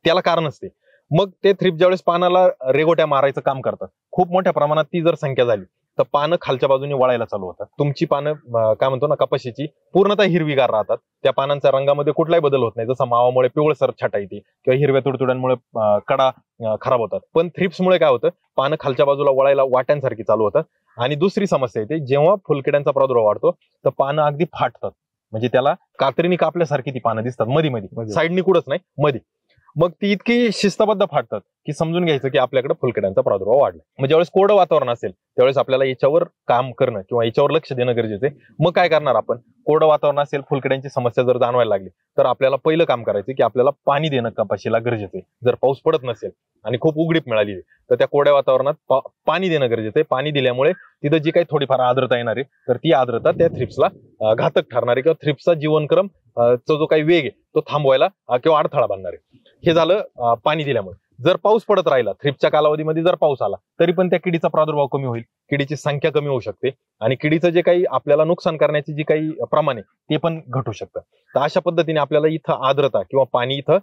त्याला कारण असते. मग ते थ्रिप्स ज्यावेळेस पानाला रेगोट्या मारायचं काम करतात, खूप मोठ्या प्रमाणात ती जर संख्या झाली तर पानं खालच्या बाजूने वळायला चालू होतात. तुमची पानं काय म्हणतो ना कपाशीची पूर्णतः हिरवीगार राहतात, त्या पानांच्या रंगामध्ये कुठलाही बदल होत नाही, जसं मावामुळे पिवळसर छटा येते किंवा हिरव्या तुडतुड्यांमुळे कडा खराब होतात. पण थ्रिप्समुळे काय होतं, पानं खालच्या बाजूला वळायला वाट्यांसारखी चालू होतात. आणि दुसरी समस्या येते, जेव्हा फुलकिड्यांचा प्रादुर्भाव वाढतो तर पानं अगदी फाटतात, म्हणजे त्याला कात्रीने कापल्यासारखी ती पानं दिसतात, मध्ये साईडनी कुठंच नाही, मध्ये. मग ती इतकी शिस्तबद्ध फाटतात की समजून घ्यायचं की आपल्याकडे फुलकिड्यांचा प्रादुर्भाव वाढला. म्हणजे ज्यावेळेस कोरडं वातावरण असेल त्यावेळेस आपल्याला याच्यावर काम करणं किंवा याच्यावर लक्ष देणं गरजेचं आहे. मग काय करणार आपण, कोरडं वातावरण असेल, फुलकिड्यांची समस्या जर जाणवायला लागली तर आपल्याला पहिलं काम करायचं की आपल्याला पाणी देणं कपाशीला गरजेचं आहे. जर पाऊस पडत नसेल आणि खूप उघडीप मिळाली तर त्या कोरड्या वातावरणात पाणी देणं गरजेचं आहे. पाणी दिल्यामुळे तिथं जी काही थोडीफार आर्द्रता येणार आहे तर ती आर्द्रता त्या थ्रिप्सला घातक ठरणार आहे किंवा थ्रिप्सचा जीवनक्रम जो काही वेग आहे तो थांबवायला किंवा अडथळा बांधणार आहे. हे झालं पाणी दिल्यामुळे. जर पाऊस पडत राहिला, थ्रिप्सच्या कालावधीमध्ये जर पाऊस आला तरी पण त्या किडीचा प्रादुर्भाव कमी होईल, किडीची संख्या कमी होऊ शकते आणि किडीचं जे काही आपल्याला नुकसान करण्याची जी काही प्रमाण आहे ते पण घटू शकतं. तर अशा पद्धतीने आपल्याला इथं आर्द्रता किंवा पाणी इथं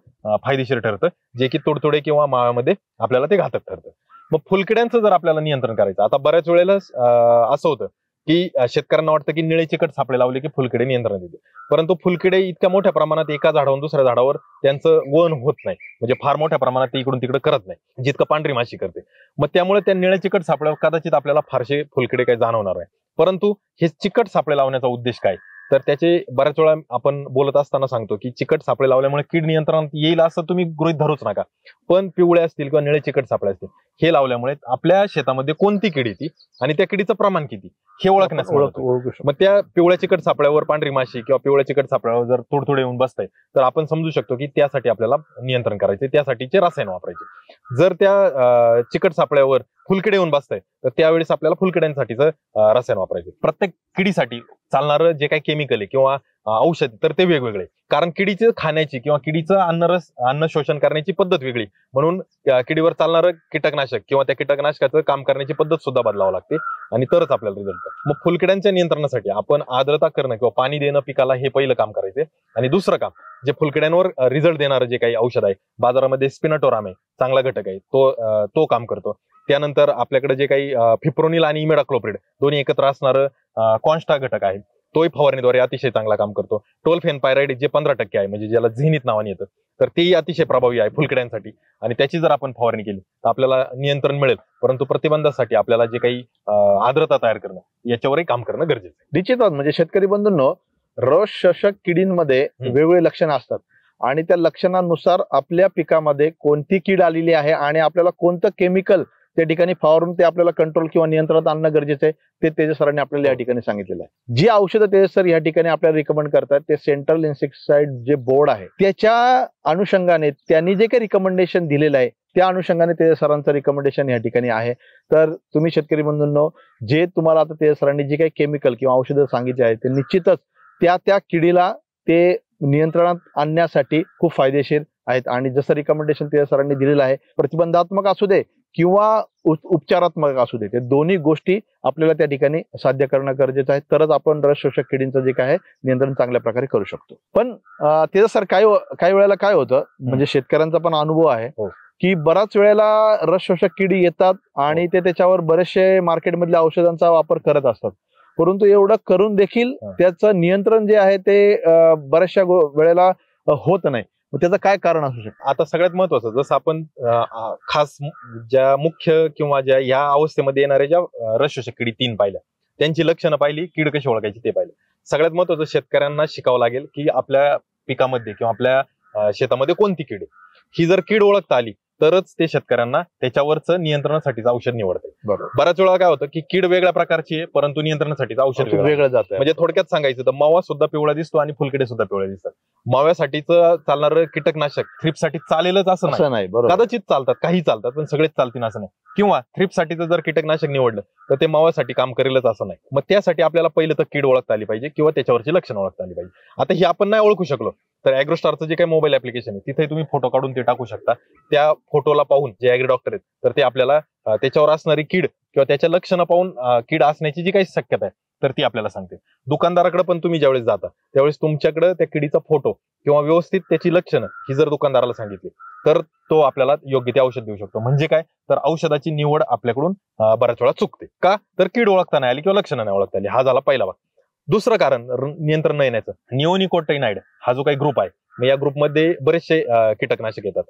फायदेशीर ठरतं, जे की तुडतुडे किंवा माव्यामध्ये आपल्याला ते घातक ठरतं. मग फुलकिड्यांचं जर आपल्याला नियंत्रण करायचं, आता बऱ्याच वेळेला असं होतं की शेतकऱ्यांना वाटतं की निळे चिकट सापळे लावले की फुलकिडे नियंत्रण देते, परंतु फुलकिडे इतक्या मोठ्या प्रमाणात एका झाडावरून दुसऱ्या झाडावर त्यांचं वळण होत नाही, म्हणजे फार मोठ्या प्रमाणात ते इकडून तिकडे करत नाही जितकं पांढरी माशी करते. मग त्यामुळे त्या निळे चिकट सापळ्यावर कदाचित आपल्याला फारसे फुलकिडे काही जाणवणार नाही. परंतु हे चिकट सापळे लावण्याचा उद्देश काय, तर त्याचे बऱ्याच वेळा आपण बोलत असताना सांगतो की चिकट सापळे लावल्यामुळे कीड नियंत्रणात येईल असं तुम्ही गृहीत धरूच नका. पण पिवळे असतील किंवा निळे चिकट सापळे असतील हे लावल्यामुळे आपल्या शेतामध्ये कोणती कीड येते आणि त्या किडीचं प्रमाण किती हे ओळखण्यास मग त्या पिवळ्या चिकट सापळ्यावर पांढरी माशी किंवा पिवळ्या चिकट सापळ्यावर जर तुडतुडे येऊन बसताय तर आपण समजू शकतो की त्यासाठी आपल्याला नियंत्रण करायचे, त्यासाठीचे रसायन वापरायचे. जर त्या चिकट सापळ्यावर फुलकिडे येऊन बसताय तर त्यावेळेस आपल्याला फुलकिड्यांसाठीच रसायन वापरायचे. प्रत्येक किडीसाठी चालणारं जे काही केमिकल आहे किंवा औषध तर ते वेगवेगळे, कारण किडीचं खाण्याची किंवा किडीचं अन्न शोषण करण्याची पद्धत वेगळी, म्हणून किडीवर चालणारं कीटकनाशक किंवा त्या कीटकनाशकाचं काम करण्याची पद्धत सुद्धा बदलावं लागते आणि तरच आपल्याला रिझल्ट. मग फुलकिड्यांच्या नियंत्रणासाठी आपण आर्द्रता करणं किंवा पाणी देणं पिकाला हे पहिलं काम करायचे. आणि दुसरं काम जे फुलकिड्यांवर रिझल्ट देणारं जे काही औषध आहे, बाजारामध्ये स्पिनाटोराम आहे, चांगला घटक आहे, तो काम करतो. त्यानंतर आपल्याकडे जे काही फिप्रोनिल आणि इमिडाक्लोप्रिड दोन्ही एकत्र असणारं कॉन्स्टा घटक आहे, तोही फवारणीद्वारे अतिशय चांगला काम करतो. टोलफेनपायराइड जे 15% आहे, म्हणजे ज्याला झेनिथ नावाने येतं, तर तेही अतिशय प्रभावी आहे फुलकिड्यांसाठी आणि त्याची जर आपण फवारणी केली तर आपल्याला नियंत्रण मिळेल. परंतु प्रतिबंधासाठी आपल्याला जे काही आर्द्रता तयार करणं याच्यावरही काम करणं गरजेचं आहे. निश्चितच म्हणजे शेतकरी बंधूंनो, रस शोषक किडींमध्ये वेगवेगळे लक्षणं असतात आणि त्या लक्षणानुसार आपल्या पिकामध्ये कोणती कीड आलेली आहे आणि आपल्याला कोणतं केमिकल त्या ठिकाणी फवारून ते आपल्याला कंट्रोल किंवा नियंत्रणात आणणं गरजेचं आहे. ते तेजस सरांनी आपल्याला या ठिकाणी सांगितलेलं आहे. जी औषधं तेजस सर या ठिकाणी आपल्याला रिकमेंड करतात ते सेंट्रल इन्सेक्टिसाइड जे बोर्ड आहे त्याच्या अनुषंगाने त्यांनी जे काही रिकमेंडेशन दिलेलं आहे त्या अनुषंगाने तेजस सरांचं रिकमेंडेशन या ठिकाणी आहे. तर तुम्ही शेतकरी बंधूंनो, जे तुम्हाला आता तेजस सरांनी जे काही केमिकल किंवा औषधं सांगितले आहेत ते निश्चितच त्या किडीला ते नियंत्रणात आणण्यासाठी खूप फायदेशीर आहेत. आणि जसं रिकमेंडेशन तेजस सरांनी दिलेलं आहे, प्रतिबंधात्मक असू दे किंवा उपचारात्मक असू दे, ते दोन्ही गोष्टी आपल्याला त्या ठिकाणी साध्य करणं गरजेचं आहे. तरच आपण रस शोषक किडींचं जे काय आहे नियंत्रण चांगल्या प्रकारे करू शकतो. पण तेजस सर, काही वेळेला काय होतं, म्हणजे शेतकऱ्यांचा पण अनुभव आहे की बराच वेळेला रस शोषक किडी येतात आणि ते त्याच्यावर बरेचसे मार्केटमधल्या औषधांचा वापर करत असतात, परंतु एवढं करून देखील त्याचं नियंत्रण जे आहे ते बऱ्याचशा वेळेला होत नाही. त्याचं काय कारण असू शकतं? आता सगळ्यात महत्वाचं, जसं आपण खास ज्या मुख्य किंवा ज्या या अवस्थेमध्ये येणाऱ्या ज्या रस शोषक किडी 3 पाहिल्या, त्यांची लक्षणं पाहिली, कीड कशी ओळखायची ते पाहिलं. सगळ्यात महत्वाचं शेतकऱ्यांना शिकावं लागेल की आपल्या पिकामध्ये किंवा आपल्या शेतामध्ये कोणती कीड आहे. ही जर कीड ओळखता आली तरच ते शेतकऱ्यांना त्याच्यावरचं नियंत्रणासाठीचं औषध निवडते. बऱ्याच वेळा काय होतं की कीड वेगळ्या प्रकारची आहे परंतु नियंत्रणासाठीचं औषध वेगळं जातं. म्हणजे थोडक्यात सांगायचं तर मावा सुद्धा पिवळा दिसतो आणि फुलकिडे सुद्धा पिवळे दिसतात. माव्यासाठीच चालणारं कीटकनाशक थ्रिप्ससाठी चालेलच असं नाही. कदाचित चालतात, काही चालतात, पण सगळेच चालतील असं नाही. किंवा थ्रिप्ससाठीचं जर कीटकनाशक निवडलं तर ते माव्यासाठी काम करेलच असं नाही. मग त्यासाठी आपल्याला पहिलं तर कीड ओळखता आली पाहिजे किंवा त्याच्यावरची लक्षणं ओळखता आली पाहिजे. आता ही आपण नाही ओळखू शकलो तर ॲग्रोस्टारचं जे काही मोबाईल ऍप्लिकेशन आहे तिथे तुम्ही फोटो काढून ते टाकू शकता. त्या फोटोला पाहून जे ॲग्री डॉक्टर आहेत तर ते आपल्याला त्याच्यावर असणारी कीड किंवा त्याच्या लक्षणं पाहून कीड असण्याची जी काही शक्यता आहे तर ती आपल्याला सांगते. दुकानदाराकडे पण तुम्ही ज्यावेळेस जाता त्यावेळेस तुमच्याकडे त्या किडीचा फोटो किंवा व्यवस्थित त्याची लक्षणं ही जर दुकानदाराला सांगितली तर तो आपल्याला योग्य ते औषध देऊ शकतो. म्हणजे काय, तर औषधाची निवड आपल्याकडून बऱ्याच वेळा चुकते. का, तर कीड ओळखता नाही आली किंवा लक्षणं नाही ओळखता आली. हा झाला पहिला भाग. दुसरं कारण नियंत्रण न येण्याचं, निओनिकोटाइनाइड हा जो काही ग्रुप आहे, मग या ग्रुपमध्ये बरेचसे कीटकनाशक येतात.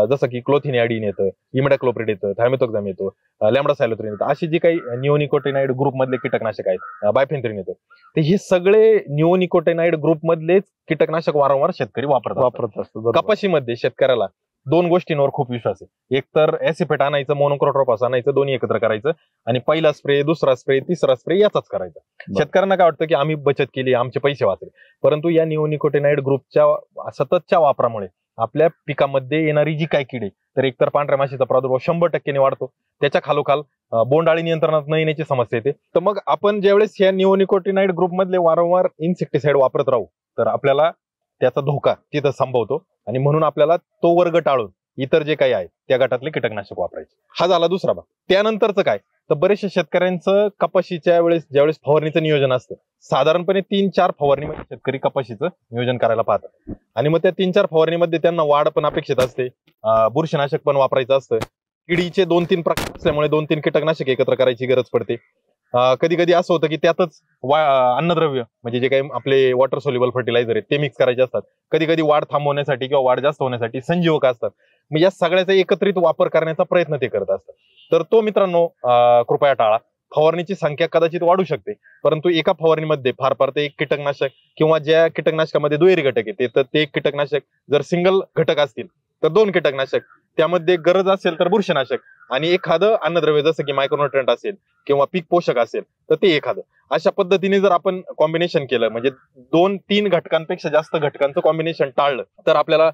जसं की क्लोथिनियाडिन येतं, इमिडाक्लोप्रिड येतं, थायमेथोक्झाम येतो, लॅम्डासायलोथ्रिन येतं. अशी जी काही निओनिकोटाइनाइड ग्रुप मधले कीटकनाशक आहेत, बायफेन्थ्रिन येतं, तर हे सगळे निओनिकोटाइनाइड ग्रुप मधलेच कीटकनाशक वारंवार शेतकरी वापरत असतात. कपाशीमध्ये शेतकऱ्याला 2 गोष्टींवर खूप विश्वास आहे. एक तर ऍसिफेट आणायचं, मोनोक्रोटोफॉस आणायचं, दोन्ही एकत्र करायचं आणि पहिला स्प्रे, दुसरा स्प्रे, तिसरा स्प्रे याचाच करायचा. शेतकऱ्यांना काय वाटतं की आम्ही बचत केली, आमचे पैसे वाचले, परंतु या निओनिकोटाइनाइड ग्रुपच्या सततच्या वापरामुळे आपल्या पिकामध्ये येणारी जी काय कीड आहे तर एकतर पांढऱ्या माशीचा प्रादुर्भाव 100% वाढतो, त्याच्या खालोखाल बोंडाळी नियंत्रणात न येण्याची समस्या येते. तर मग आपण ज्यावेळेस या निओनिकोटाइनाइड ग्रुप मधले वारंवार इन्सेक्टिसाइड वापरत राहू तर आपल्याला त्याचा धोका तिथं संभवतो आणि म्हणून आपल्याला तो वर्ग टाळून इतर जे काही आहे त्या गटातले कीटकनाशक वापरायचे. हा झाला दुसरा भाग. त्यानंतरचं काय, तर बरेचशा शेतकऱ्यांचं कपाशीच्या वेळेस ज्यावेळेस फवारणीचं नियोजन असतं, साधारणपणे 3-4 फवारणीमध्ये शेतकरी कपाशीचं नियोजन करायला पाहतात आणि मग त्या 3-4 फवारणीमध्ये त्यांना वाढ पण अपेक्षित असते, बुरशीनाशक पण वापरायचं असतं. किडीचे 2-3 प्रकार असल्यामुळे 2-3 कीटकनाशक एकत्र करायची गरज पडते. कधी कधी असं होतं की त्यातच अन्नद्रव्य म्हणजे जे काही आपले वॉटर सोल्युबल फर्टिलायझर आहेत ते मिक्स करायचे असतात. कधी कधी वाढ थांबवण्यासाठी किंवा वाढ जास्त होण्यासाठी संजीवक असतात. मग या सगळ्याचा एकत्रित वापर करण्याचा प्रयत्न ते करत असतात. तर तो मित्रांनो कृपया टाळा. फवारणीची संख्या कदाचित वाढू शकते परंतु एका फवारणीमध्ये फार फार ते एक कीटकनाशक किंवा ज्या कीटकनाशकामध्ये दुहेरी घटक येते तर ते एक कीटकनाशक, जर सिंगल घटक असतील तर 2 कीटकनाशक, त्यामध्ये गरज असेल तर बुरशीनाशक आणि एखादं अन्नद्रव्य जसं की मायक्रोन्युट्रिएंट असेल किंवा पीक पोषक असेल तर ते एखादं. अशा पद्धतीने जर आपण कॉम्बिनेशन केलं म्हणजे 2-3 घटकांपेक्षा जास्त घटकांचं कॉम्बिनेशन टाळलं तर आपल्याला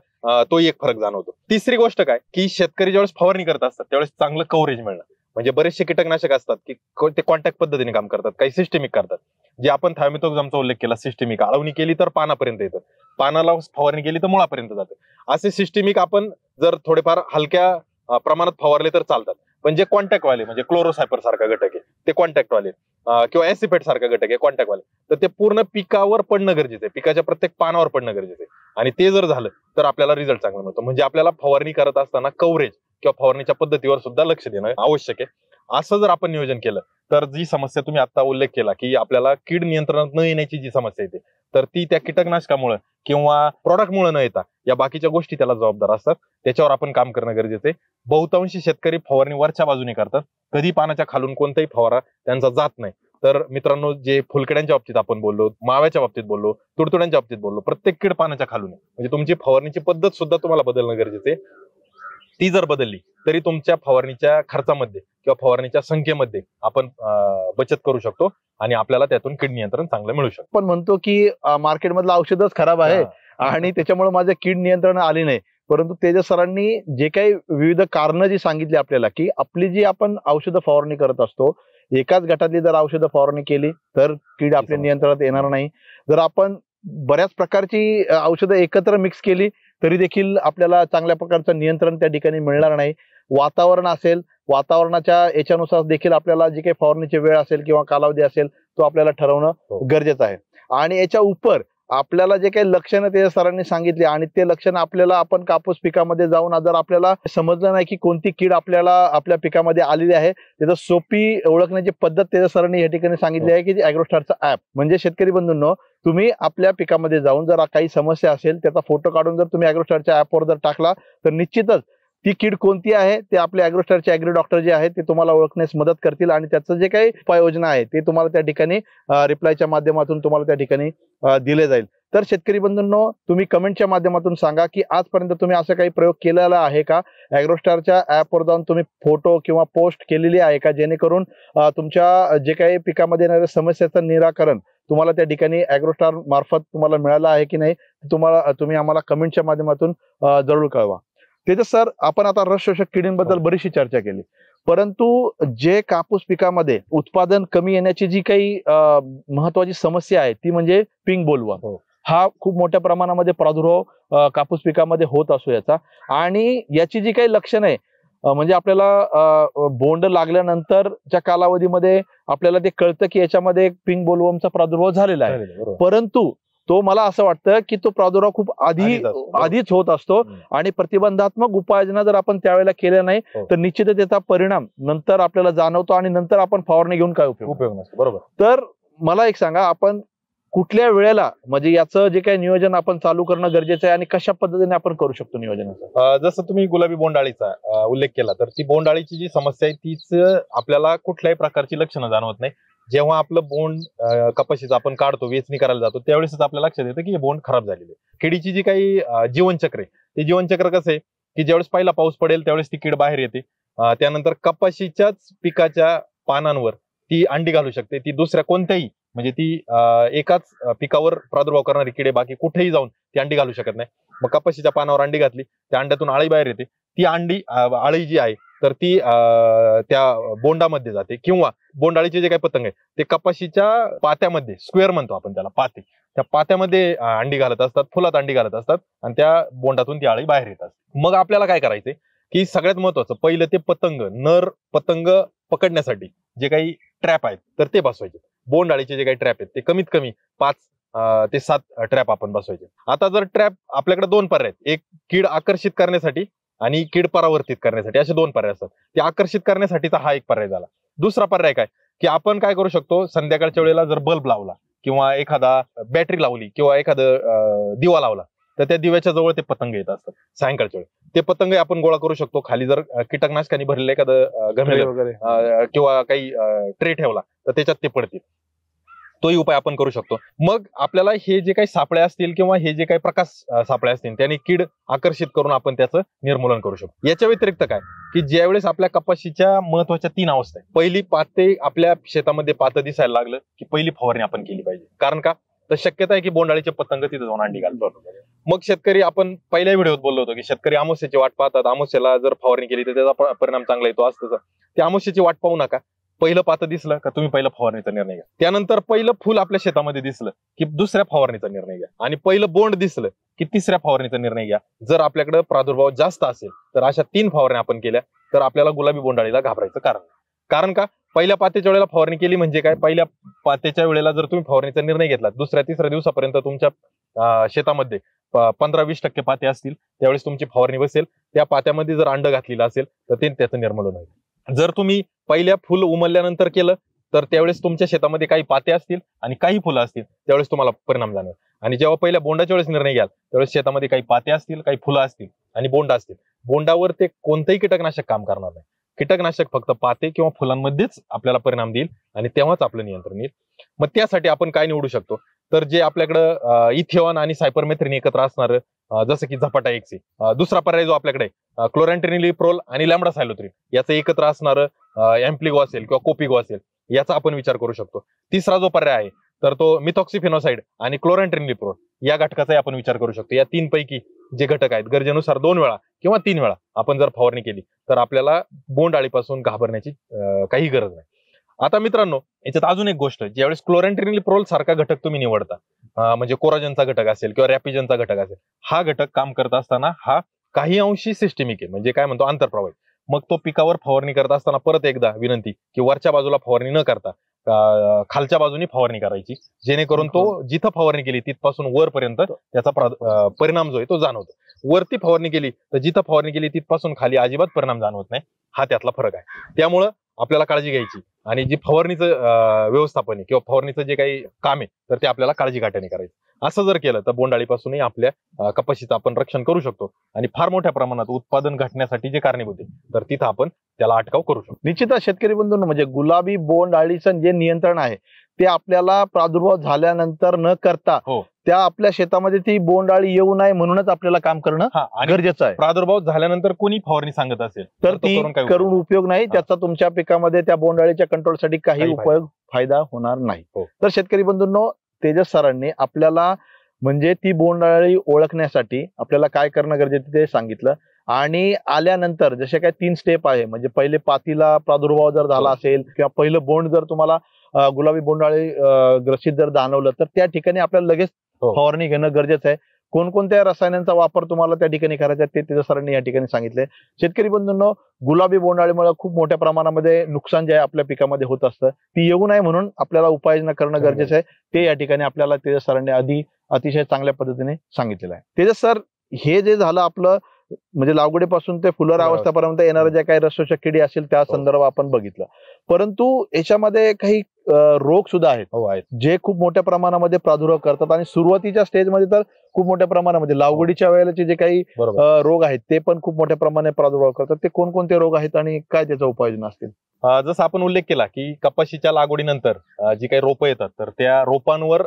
तो एक फरक जाणवतो. तिसरी गोष्ट काय की शेतकरी ज्यावेळेस फवारणी करत असतात त्यावेळेस चांगलं कव्हरेज मिळणं. म्हणजे बरेचसे कीटकनाशक असतात की ते कॉन्टॅक्ट पद्धतीने काम करतात, काही सिस्टेमिक करतात. जे आपण थायमेथोक्झामचा उल्लेख केला, सिस्टेमिक आळवणी केली तर पानापर्यंत येतं, पानाला फवारणी केली तर मुळापर्यंत जातं. असे सिस्टेमिक आपण जर थोडेफार हलक्या प्रमाणात फवारले तर चालतात. पण जे कॉन्टॅक्ट वाले म्हणजे क्लोरोसायपर सारखा घटक आहे ते कॉन्टॅक्ट वाले किंवा ऍसिफेट सारखा घटक आहे कॉन्टॅक्ट वाले, तर ते पूर्ण पिकावर पडणं गरजेचं आहे, पिकाच्या प्रत्येक पानावर पडणं गरजेचं आहे आणि ते जर झालं तर आपल्याला रिझल्ट चांगला मिळतो. म्हणजे आपल्याला फवारणी करत असताना कव्हरेज किंवा फवारणीच्या पद्धतीवर सुद्धा लक्ष देणं आवश्यक आहे. असं जर आपण नियोजन केलं तर जी समस्या तुम्ही आता उल्लेख केला की आपल्याला कीड नियंत्रणात न येण्याची जी समस्या येते तर ती त्या कीटकनाशकामुळे किंवा प्रॉडक्टमुळे न येता या बाकीच्या गोष्टी त्याला जबाबदार असतात. त्याच्यावर आपण काम करणं गरजेचं आहे. बहुतांशी शेतकरी फवारणी वरच्या बाजूने करतात, कधी पानाच्या खालून कोणताही फवारा त्यांचा जात नाही. तर मित्रांनो, जे फुलकिड्यांच्या बाबतीत आपण बोललो, माव्याच्या बाबतीत बोललो, तुडतुड्यांच्या बाबतीत बोललो, प्रत्येक कीड पानाच्या खालून आहे. म्हणजे तुमची फवारणीची पद्धत सुद्धा तुम्हाला बदलणं गरजेचं आहे. ती जर बदलली तरी तुमच्या फवारणीच्या खर्चामध्ये किंवा फवारणीच्या संख्येमध्ये आपण बचत करू शकतो आणि आपल्याला त्यातून कीड नियंत्रण चांगलं मिळू शकतं. पण म्हणतो की मार्केटमधलं औषधच खराब आहे आणि त्याच्यामुळे माझे कीड नियंत्रण आली नाही, परंतु तेजस सरांनी जे काही विविध कारणं जी सांगितली आपल्याला, की आपली जी आपण औषधं फवारणी करत असतो, एकाच गटातली जर औषधं फवारणी केली तर कीड आपल्या नियंत्रणात येणार नाही. जर आपण बऱ्याच प्रकारची औषधं एकत्र मिक्स केली तरी देखील आपल्याला चांगल्या प्रकारचं नियंत्रण त्या ठिकाणी मिळणार नाही. वातावरण असेल, वातावरणाच्या याच्यानुसार देखील आपल्याला जी काही फवारणीची वेळ असेल किंवा कालावधी असेल तो आपल्याला ठरवणं गरजेचं आहे. आणि याच्या उपर आपल्याला जे काही लक्षणं ते सरांनी सांगितले आणि ते लक्षणं आपल्याला आपण कापूस पिकामध्ये जाऊन जर आपल्याला समजलं नाही की कोणती कीड आपल्याला आपल्या पिकामध्ये आलेली आहे, त्याचं सोपी ओळखण्याची पद्धत त्याच्या सरांनी या ठिकाणी सांगितली आहे की ॲग्रोस्टारचं ऍप. म्हणजे शेतकरी बंधूंनो, तुम्ही आपल्या पिकामध्ये जाऊन जर काही समस्या असेल त्याचा फोटो काढून जर तुम्ही ॲग्रोस्टारच्या ऍपवर जर टाकला तर निश्चितच ती कीड कोणती आहे ते आपले ॲग्रोस्टारचे ॲग्री डॉक्टर जे आहेत ते तुम्हाला ओळखण्यास मदत करतील आणि त्याचं जे काही उपाययोजना आहे ते तुम्हाला त्या ठिकाणी रिप्लायच्या माध्यमातून तुम्हाला त्या ठिकाणी दिले जाईल. तर शेतकरी बंधूंनो, तुम्ही कमेंटच्या माध्यमातून सांगा की आजपर्यंत तुम्ही असं काही प्रयोग केलेला आहे का, ॲग्रोस्टारच्या ऍपवर जाऊन तुम्ही फोटो किंवा पोस्ट केलेली आहे का, जेणेकरून तुमच्या जे काही पिकामध्ये येणाऱ्या समस्याचं निराकरण तुम्हाला त्या ठिकाणी ॲग्रोस्टार मार्फत तुम्हाला मिळालं आहे की नाही, तुम्ही आम्हाला कमेंटच्या माध्यमातून जरूर कळवा. तेजस सर, आपण आता रस शोषक किडींबद्दल बरीचशी चर्चा केली, परंतु जे कापूस पिकामध्ये उत्पादन कमी येण्याची जी काही महत्वाची समस्या आहे ती म्हणजे पिंक बोलवर्म. हा खूप मोठ्या प्रमाणामध्ये प्रादुर्भाव कापूस पिकामध्ये होत असतो याचा, आणि याची जी काही लक्षणं आहे म्हणजे आपल्याला बोंड लागल्यानंतरच्या कालावधीमध्ये आपल्याला ते कळतं की याच्यामध्ये पिंक बोलवर्मचा प्रादुर्भाव झालेला आहे, परंतु तो मला असं वाटतं की तो प्रादुर्भाव खूप आधीच होत असतो आणि प्रतिबंधात्मक उपाययोजना जर आपण त्यावेळेला केल्या नाही तर निश्चितच त्याचा परिणाम नंतर आपल्याला जाणवतो आणि नंतर आपण फवारणी घेऊन काय उपयोग नसतो. बरोबर. तर मला एक सांगा, आपण कुठल्या वेळेला म्हणजे याचं जे काही नियोजन आपण चालू करणं गरजेचं आहे आणि कशा पद्धतीने आपण करू शकतो नियोजनाचं? जसं तुम्ही गुलाबी बोंडाळीचा उल्लेख केला, तर ती बोंडाळीची जी समस्या आहे तीच आपल्याला कुठल्याही प्रकारची लक्षणं जाणवत नाही. जेव्हा आपलं बोंड कपाशीचं आपण काढतो, वेचणी करायला जातो, त्यावेळेस आपल्याला लक्षात येतं की हे बोंड खराब झालेले. किडीची जी काही जीवनचक्र आहे ते जीवनचक्र कसं आहे की ज्यावेळेस पहिला पाऊस पडेल त्यावेळेस ती कीड बाहेर येते, त्यानंतर कपाशीच्याच पिकाच्या पानांवर ती अंडी घालू शकते. ती दुसऱ्या कोणत्याही म्हणजे ती एकाच पिकावर प्रादुर्भाव करणारी किडे बाकी कुठेही जाऊन ती अंडी घालू शकत नाही. मग कपाशीच्या पानावर अंडी घातली, त्या अंड्यातून आळी बाहेर येते, ती अंडी आळी जी आहे तर ती त्या बोंडामध्ये जाते, किंवा बोंडाळीचे जे काही पतंग आहे ते कपाशीच्या पात्यामध्ये, स्क्वेअर म्हणतो आपण त्याला, पाते, त्या पात्यामध्ये अंडी घालत असतात, फुलात अंडी घालत असतात आणि त्या बोंडातून ती आळी बाहेर येतात. मग आपल्याला काय करायचंय की सगळ्यात महत्वाचं पहिलं ते पतंग, नर पतंग पकडण्यासाठी जे काही ट्रॅप आहेत तर ते बसवायचे. बोंडाळीचे जे काही ट्रॅप आहेत ते कमीत कमी 5 ते 7 ट्रॅप आपण बसवायचे. आता जर ट्रॅप, आपल्याकडे 2 पर्याय आहेत, एक कीड आकर्षित करण्यासाठी आणि कीड परावर्तित करण्यासाठी, असे 2 पर्याय असतात. ते आकर्षित करण्यासाठीचा हा एक पर्याय झाला. दुसरा पर्याय काय की आपण काय करू शकतो, संध्याकाळच्या वेळेला जर बल्ब लावला किंवा एखादा बॅटरी लावली किंवा एखादं दिवा लावला तर त्या दिव्याच्या जवळ ते पतंग येत असतात सायंकाळच्या वेळी. ते पतंग आपण गोळा करू शकतो. खाली जर कीटकनाशकांनी भरलेलं एखादं गमेल वगैरे किंवा काही ट्रे ठेवला तर त्याच्यात ते पडतील. तोही उपाय आपण करू शकतो. मग आपल्याला हे जे काही सापळे असतील किंवा हे जे काही प्रकाश सापळे असतील त्याने कीड आकर्षित करून आपण त्याचं निर्मूलन करू शकतो. याच्या व्यतिरिक्त काय की ज्यावेळेस आपल्या कपाशीच्या महत्वाच्या 3 अवस्था आहेत. पहिली, पाते आपल्या शेतामध्ये पातं दिसायला लागलं की पहिली फवारणी आपण केली पाहिजे. कारण का, तर शक्यता आहे की बोंडाळीचे पतंग तिथे जाऊन अंडी घालतो. मग शेतकरी, आपण पहिल्या व्हिडिओत बोललो होतो की शेतकरी अमावस्येची वाट पाहतात, अमावस्येला जर फवारणी केली तर त्याचा परिणाम चांगला येतो असतं. त्या अमावस्येची वाट पाहू नका. पहिलं पातं दिसलं का तुम्ही पहिलं फवारणीचा निर्णय घ्या. त्यानंतर पहिलं फुल आपल्या शेतामध्ये दिसलं की दुसऱ्या फवारणीचा निर्णय घ्या, आणि पहिलं बोंड दिसलं की तिसऱ्या फवारणीचा निर्णय घ्या. जर आपल्याकडे प्रादुर्भाव जास्त असेल तर अशा 3 फवारण्या आपण केल्या तर आपल्याला गुलाबी बोंडाळीला घाबरायचं कारण नाही. कारण का, पहिल्या पात्याच्या वेळेला फवारणी केली म्हणजे काय, पहिल्या पात्याच्या वेळेला जर तुम्ही फवारणीचा निर्णय घेतला, दुसऱ्या तिसऱ्या दिवसापर्यंत तुमच्या शेतामध्ये 15-20% पाते असतील, त्यावेळेस तुमची फवारणी बसेल. त्या पात्यामध्ये जर अंड घातलेलं असेल तर ते त्याचं निर्मूलन होईल. जर तुम्ही पहिल्या फुल उमलल्यानंतर केलं तर त्यावेळेस तुमच्या शेतामध्ये काही पाते असतील आणि काही फुलं असतील, त्यावेळेस तुम्हाला परिणाम जाणार. आणि जेव्हा पहिल्या बोंडाच्या वेळेस निर्णय घ्याल त्यावेळेस शेतामध्ये काही पाते असतील, काही फुलं असतील आणि बोंड असतील. बोंडावर ते कोणतंही कीटकनाशक काम करणार नाही. कीटकनाशक फक्त पाते किंवा फुलांमध्येच आपल्याला परिणाम देईल आणि तेव्हाच आपलं नियंत्रण येईल. मग त्यासाठी आपण काय निवडू शकतो तर जे आपल्याकडं इथिऑन आणि सायपरमेथ्रिन एकत्र असणार, जसं की झपाटा एक्सी. दुसरा पर्याय जो आपल्याकडे क्लोरॅन्ट्रेनिलिप्रोल आणि लॅम्बडा सायलोथ्रिन याचं एकत्र असणारं एम्प्लिगो असेल किंवा कोपिगो असेल, याचा आपण विचार करू शकतो. तिसरा जो पर्याय आहे तर तो मिथॉक्सिफेनोसाइड आणि क्लोरॅन्ट्रेनिलिप्रोल या घटकाचाही आपण विचार करू शकतो. या 3 पैकी जे घटक आहेत गरजेनुसार 2 वेळा किंवा 3 वेळा आपण जर फवारणी केली तर आपल्याला बोंडअळीपासून घाबरण्याची काही गरज नाही. आता मित्रांनो, याच्यात अजून एक गोष्ट, ज्यावेळेस क्लोरॅन्ट्रेनिलिप्रोल सारखा घटक तुम्ही निवडता, म्हणजे कोराजनचा घटक असेल किंवा रॅपिजनचा घटक असेल, हा घटक काम करत असताना हा काही अंशी सिस्टेमिक आहे, म्हणजे काय म्हणतो आंतरप्रवाही. मग तो पिकावर फवारणी करत असताना परत एकदा विनंती की वरच्या बाजूला फवारणी न करता खालच्या बाजूनी फवारणी करायची, जेणेकरून तो जिथं फवारणी केली तिथपासून वरपर्यंत त्याचा परिणाम जो आहे तो जाणवतो. वरती फवारणी केली तर जिथं फवारणी केली तिथपासून खाली अजिबात परिणाम जाणवत नाही. हा त्यातला फरक आहे. त्यामुळं आपल्याला काळजी घ्यायची आणि जी फवारणीचं व्यवस्थापन आहे किंवा फवारणीचं जे काही काम आहे तर ते आपल्याला काळजी घाटाने करायचं. असं जर केलं तर बोंडअळीपासूनही आपल्या कपाशीचं आपण रक्षण करू शकतो आणि फार मोठ्या प्रमाणात उत्पादन घटण्यासाठी जे कारणीभूत आहे तर तिथं आपण त्याला अटकाव करू शकतो. निश्चितच शेतकरी बंधूंनो, म्हणजे गुलाबी बोंडअळीचं जे नियंत्रण आहे ते आपल्याला प्रादुर्भाव झाल्यानंतर न करता त्या आपल्या शेतामध्ये ती बोंडअळी येऊ नये म्हणूनच आपल्याला काम करणं गरजेचं आहे. प्रादुर्भाव झाल्यानंतर कोणी फवारणी सांगत असेल तर ती करून उपयोग नाही, त्याचा तुमच्या पिकामध्ये त्या बोंडअळीच्या कंट्रोलसाठी काही फायदा होणार नाही. तर शेतकरी बंधूंनो, तेजस सरांनी आपल्याला म्हणजे ती बोंडअळी ओळखण्यासाठी आपल्याला काय करणं गरजेचं ते सांगितलं. आणि आल्यानंतर जसे काय 3 स्टेप आहे, म्हणजे पहिले पातीला प्रादुर्भाव जर झाला असेल किंवा पहिलं बोंड जर तुम्हाला गुलाबी बोंडअळी ग्रसित जर जाणवलं तर त्या ठिकाणी आपल्याला लगेच फवारणी घेणं गरजेचं आहे. कोणकोणत्या रसायनांचा वापर तुम्हाला त्या ठिकाणी करायचा ते तेजस सरांनी या ठिकाणी सांगितले. शेतकरी बंधूंनो, गुलाबी बोंडअळीमुळे खूप मोठ्या प्रमाणामध्ये नुकसान जे आहे आपल्या पिकामध्ये होत असतं, ती येऊ नये म्हणून आपल्याला उपाययोजना करणं गरजेचं आहे. ते या ठिकाणी आपल्याला तेजस सरांनी अतिशय चांगल्या पद्धतीने सांगितलेलं आहे. तेजस सर, हे जे झालं आपलं म्हणजे लागवडीपासून ते फुलोरा अवस्थेपर्यंत येणाऱ्या ज्या काही रसशोषक किडी असेल त्या संदर्भात आपण बघितलं, परंतु याच्यामध्ये काही रोग सुद्धा आहेत जे खूप मोठ्या प्रमाणामध्ये प्रादुर्भाव करतात आणि सुरुवातीच्या स्टेजमध्ये तर खूप मोठ्या प्रमाणामध्ये लागवडीच्या वेळेलाचे जे काही रोग आहेत ते पण खूप मोठ्या प्रमाणात प्रादुर्भाव करतात. ते कोणकोणते रोग आहेत आणि काय त्याचा उपाययोजना असतील? जसं आपण उल्लेख केला की कपाशीच्या लागवडीनंतर जी काही रोपं येतात तर त्या रोपांवर